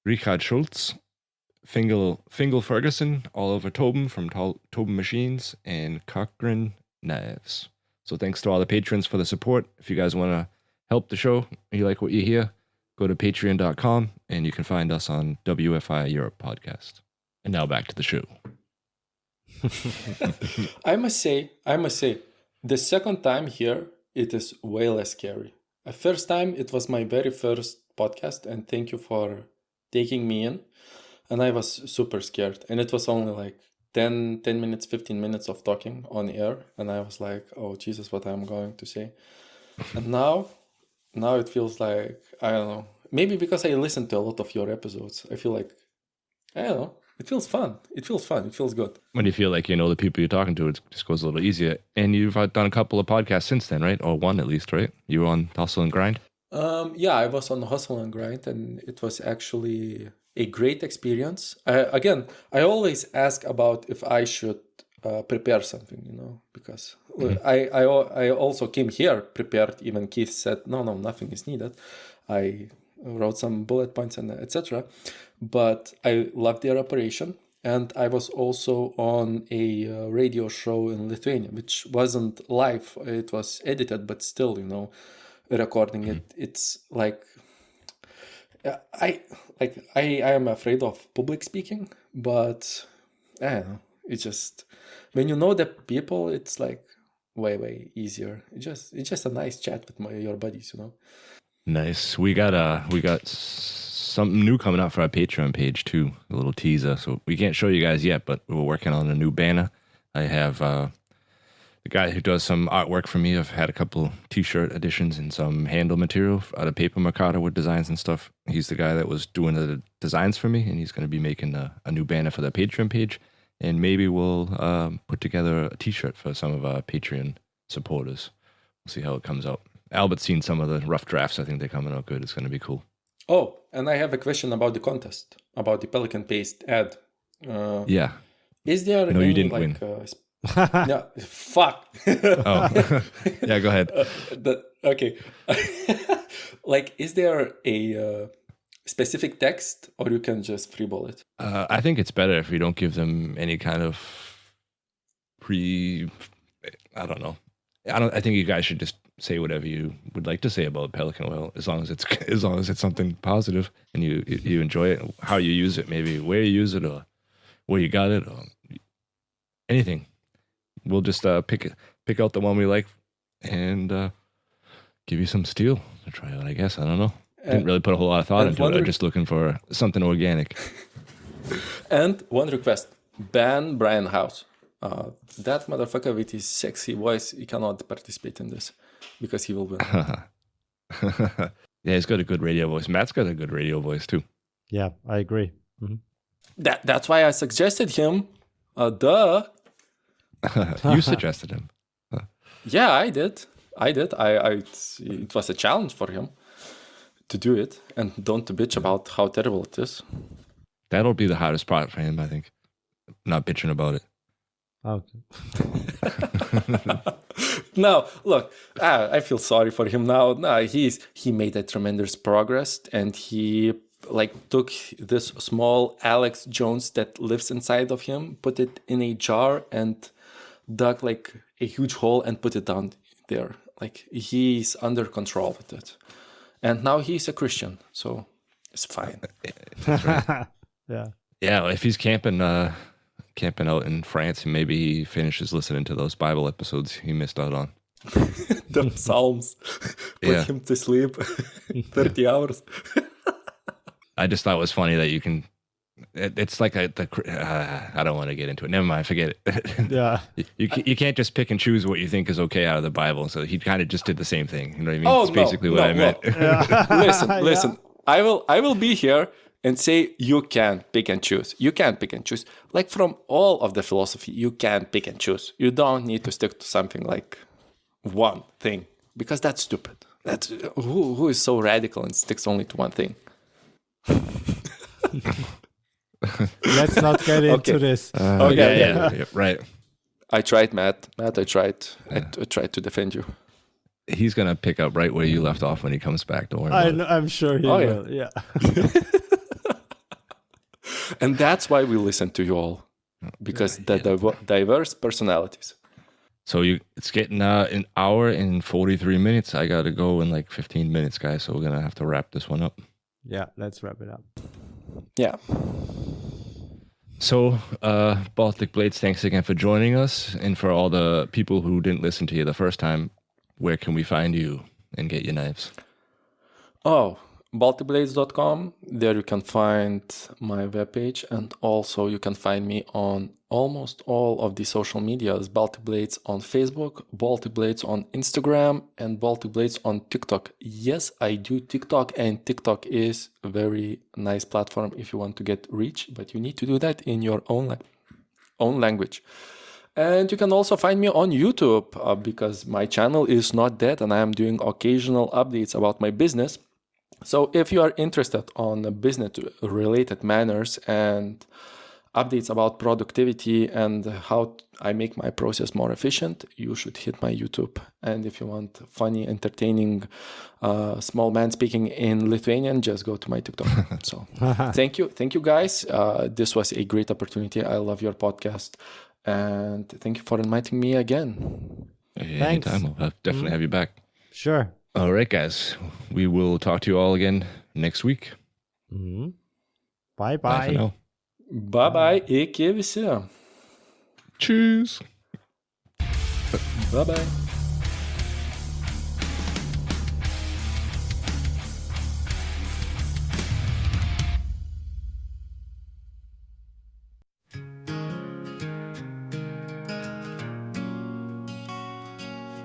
Richard Schultz, Fingal Ferguson, Oliver Tobin from Tobin Machines, and Cochran Knives. So thanks to all the patrons for the support. If you guys want to help the show, you like what you hear, go to patreon.com, and you can find us on WFI Europe Podcast. And now back to the show. I must say, the second time here, it is way less scary. The first time, it was my very first podcast, and thank you for taking me in. And I was super scared. And it was only like 10 minutes, 15 minutes of talking on air, and I was like, oh Jesus, what I'm going to say. And now it feels like, I don't know, maybe because I listened to a lot of your episodes, I feel like, I don't know, it feels fun. It feels good. When you feel like you know the people you're talking to, it just goes a little easier. And you've done a couple of podcasts since then, right? Or one at least, right? You were on Hustle and Grind? Yeah, I was on Hustle and Grind, and it was actually a great experience. Again, I always ask about if I should prepare something, because I also came here prepared. Even Keith said, no, nothing is needed. I wrote some bullet points and etc. But I loved their operation. And I was also on a radio show in Lithuania, which wasn't live. It was edited, but still, recording it. It's like, I am afraid of public speaking, but I don't know. It's just, when you know the people, it's like way easier. It's just a nice chat with your buddies, Nice. We got something new coming out for our Patreon page too, a little teaser. So we can't show you guys yet, but we're working on a new banner. I have the guy who does some artwork for me. I've had a couple t-shirt editions and some handle material out of paper macarta with designs and stuff. He's the guy that was doing the designs for me, and he's going to be making a new banner for the Patreon page. And maybe we'll put together a t-shirt for some of our Patreon supporters. We'll see how it comes out. Albert's seen some of the rough drafts. I think they're coming out good. It's going to be cool. Oh, and I have a question about the contest, about the Pelican Paste ad. Yeah. Is there No, any, you didn't like, win. No, fuck. Oh. Yeah, go ahead. Okay. Like, is there a specific text, or you can just freeball it? I think it's better if we don't give them any kind of I don't know. I think you guys should just say whatever you would like to say about Pelican Oil, as long as it's something positive and you enjoy it, how you use it, maybe where you use it or where you got it, or anything. We'll just pick out the one we like and give you some steel to try out, I guess. I don't know. Didn't really put a whole lot of thought into it. I'm just looking for something organic. And one request: ban Brian House. That motherfucker with his sexy voice, he cannot participate in this because he will win. Yeah, he's got a good radio voice. Matt's got a good radio voice too. Yeah, I agree. Mm-hmm. That's why I suggested him. Duh. You suggested him. Yeah, I did. It was a challenge for him to do it, and don't bitch about how terrible it is. That'll be the hardest part for him, I think. Not bitching about it. Okay. No, look, I feel sorry for him now. No, he made a tremendous progress, and he took this small Alex Jones that lives inside of him, put it in a jar, and dug a huge hole and put it down there. He's under control with it, and now he's a Christian, so it's fine. That's right. Yeah. Yeah, if he's camping out in France, and maybe he finishes listening to those Bible episodes he missed out on. The Psalms put him to sleep 30 hours. I just thought it was funny that you can. It's like I don't want to get into it. Never mind, forget it. Yeah. You can't just pick and choose what you think is okay out of the Bible. So he kind of just did the same thing. You know what I mean? Oh, That's basically what I meant. Yeah. Listen. I will be here and say you can pick and choose. You can pick and choose. From all of the philosophy, you can pick and choose. You don't need to stick to something like one thing, because that's stupid. That's who is so radical and sticks only to one thing. Let's not get into this. Okay. Yeah, right. I tried, Matt. I tried. I tried to defend you. He's gonna pick up right where you left off when he comes back. Don't worry about it. I'm sure he will. Yeah. And that's why we listen to you all, because the diverse personalities. So it's getting an hour and 43 minutes. I gotta go in 15 minutes, guys. So we're gonna have to wrap this one up. Yeah, let's wrap it up. Yeah. So, Baltic Blades, thanks again for joining us. And for all the people who didn't listen to you the first time, where can we find you and get your knives? Oh, balticblades.com. There you can find my webpage, and also you can find me on almost all of the social medias. Baltic Blades on Facebook, Baltic Blades on Instagram, and Baltic Blades on TikTok. Yes, I do TikTok, and TikTok is a very nice platform if you want to get reach, but you need to do that in your own language. And you can also find me on YouTube because my channel is not dead and I am doing occasional updates about my business. So if you are interested on business related manners and updates about productivity and how I make my process more efficient, you should hit my YouTube. And if you want funny, entertaining, small man speaking in Lithuanian, just go to my TikTok. So thank you guys. This was a great opportunity. I love your podcast. And thank you for inviting me again. Thanks. Anytime. We'll definitely have you back. Sure. All right, guys. We will talk to you all again next week. Bye Bye bye. for now. Bye-bye. Iki visi. Tschüss. Bye-bye.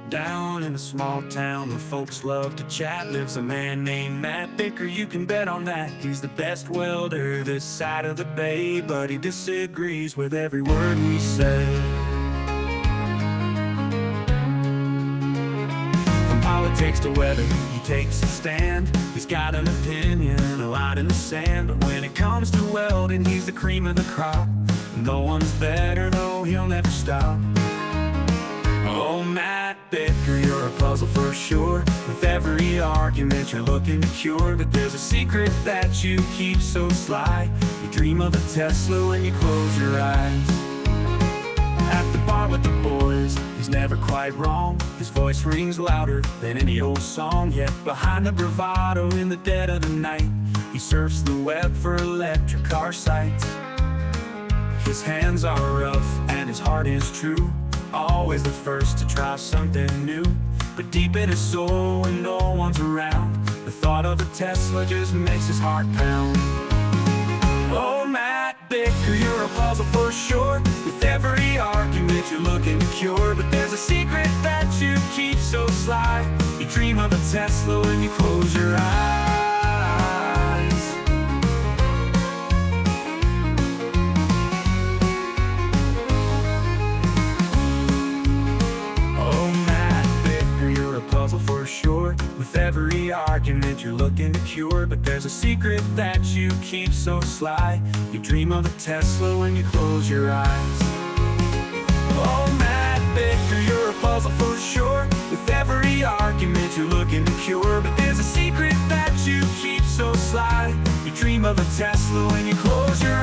Down in a small town where folks love to chat lives a man named Matt Baker, you can bet on that. He's the best welder this side of the bay, but he disagrees with every word we say. From politics to weather, he takes a stand. He's got an opinion, a lot in the sand, but when it comes to welding, he's the cream of the crop. No one's better, no, he'll never stop. Oh, Matt Baker, you're a puzzle for sure. With every argument you're looking to cure, but there's a secret that you keep so sly. You dream of a Tesla when you close your eyes. At the bar with the boys, he's never quite wrong. His voice rings louder than any old song. Yet behind the bravado in the dead of the night, he surfs the web for electric car sites. His hands are rough and his heart is true, always the first to try something new. But deep in his soul when no one's around, the thought of a Tesla just makes his heart pound. Oh, Matt Baker, you're a puzzle for sure. With every argument you're looking to cure, but there's a secret that you keep so sly. You dream of a Tesla when you close your eyes. For sure, with every argument you're looking to cure, but there's a secret that you keep so sly. You dream of a Tesla when you close your eyes. Oh, Matt Baker, you're a puzzle for sure. With every argument you're looking to cure, but there's a secret that you keep so sly. You dream of a Tesla when you close your eyes.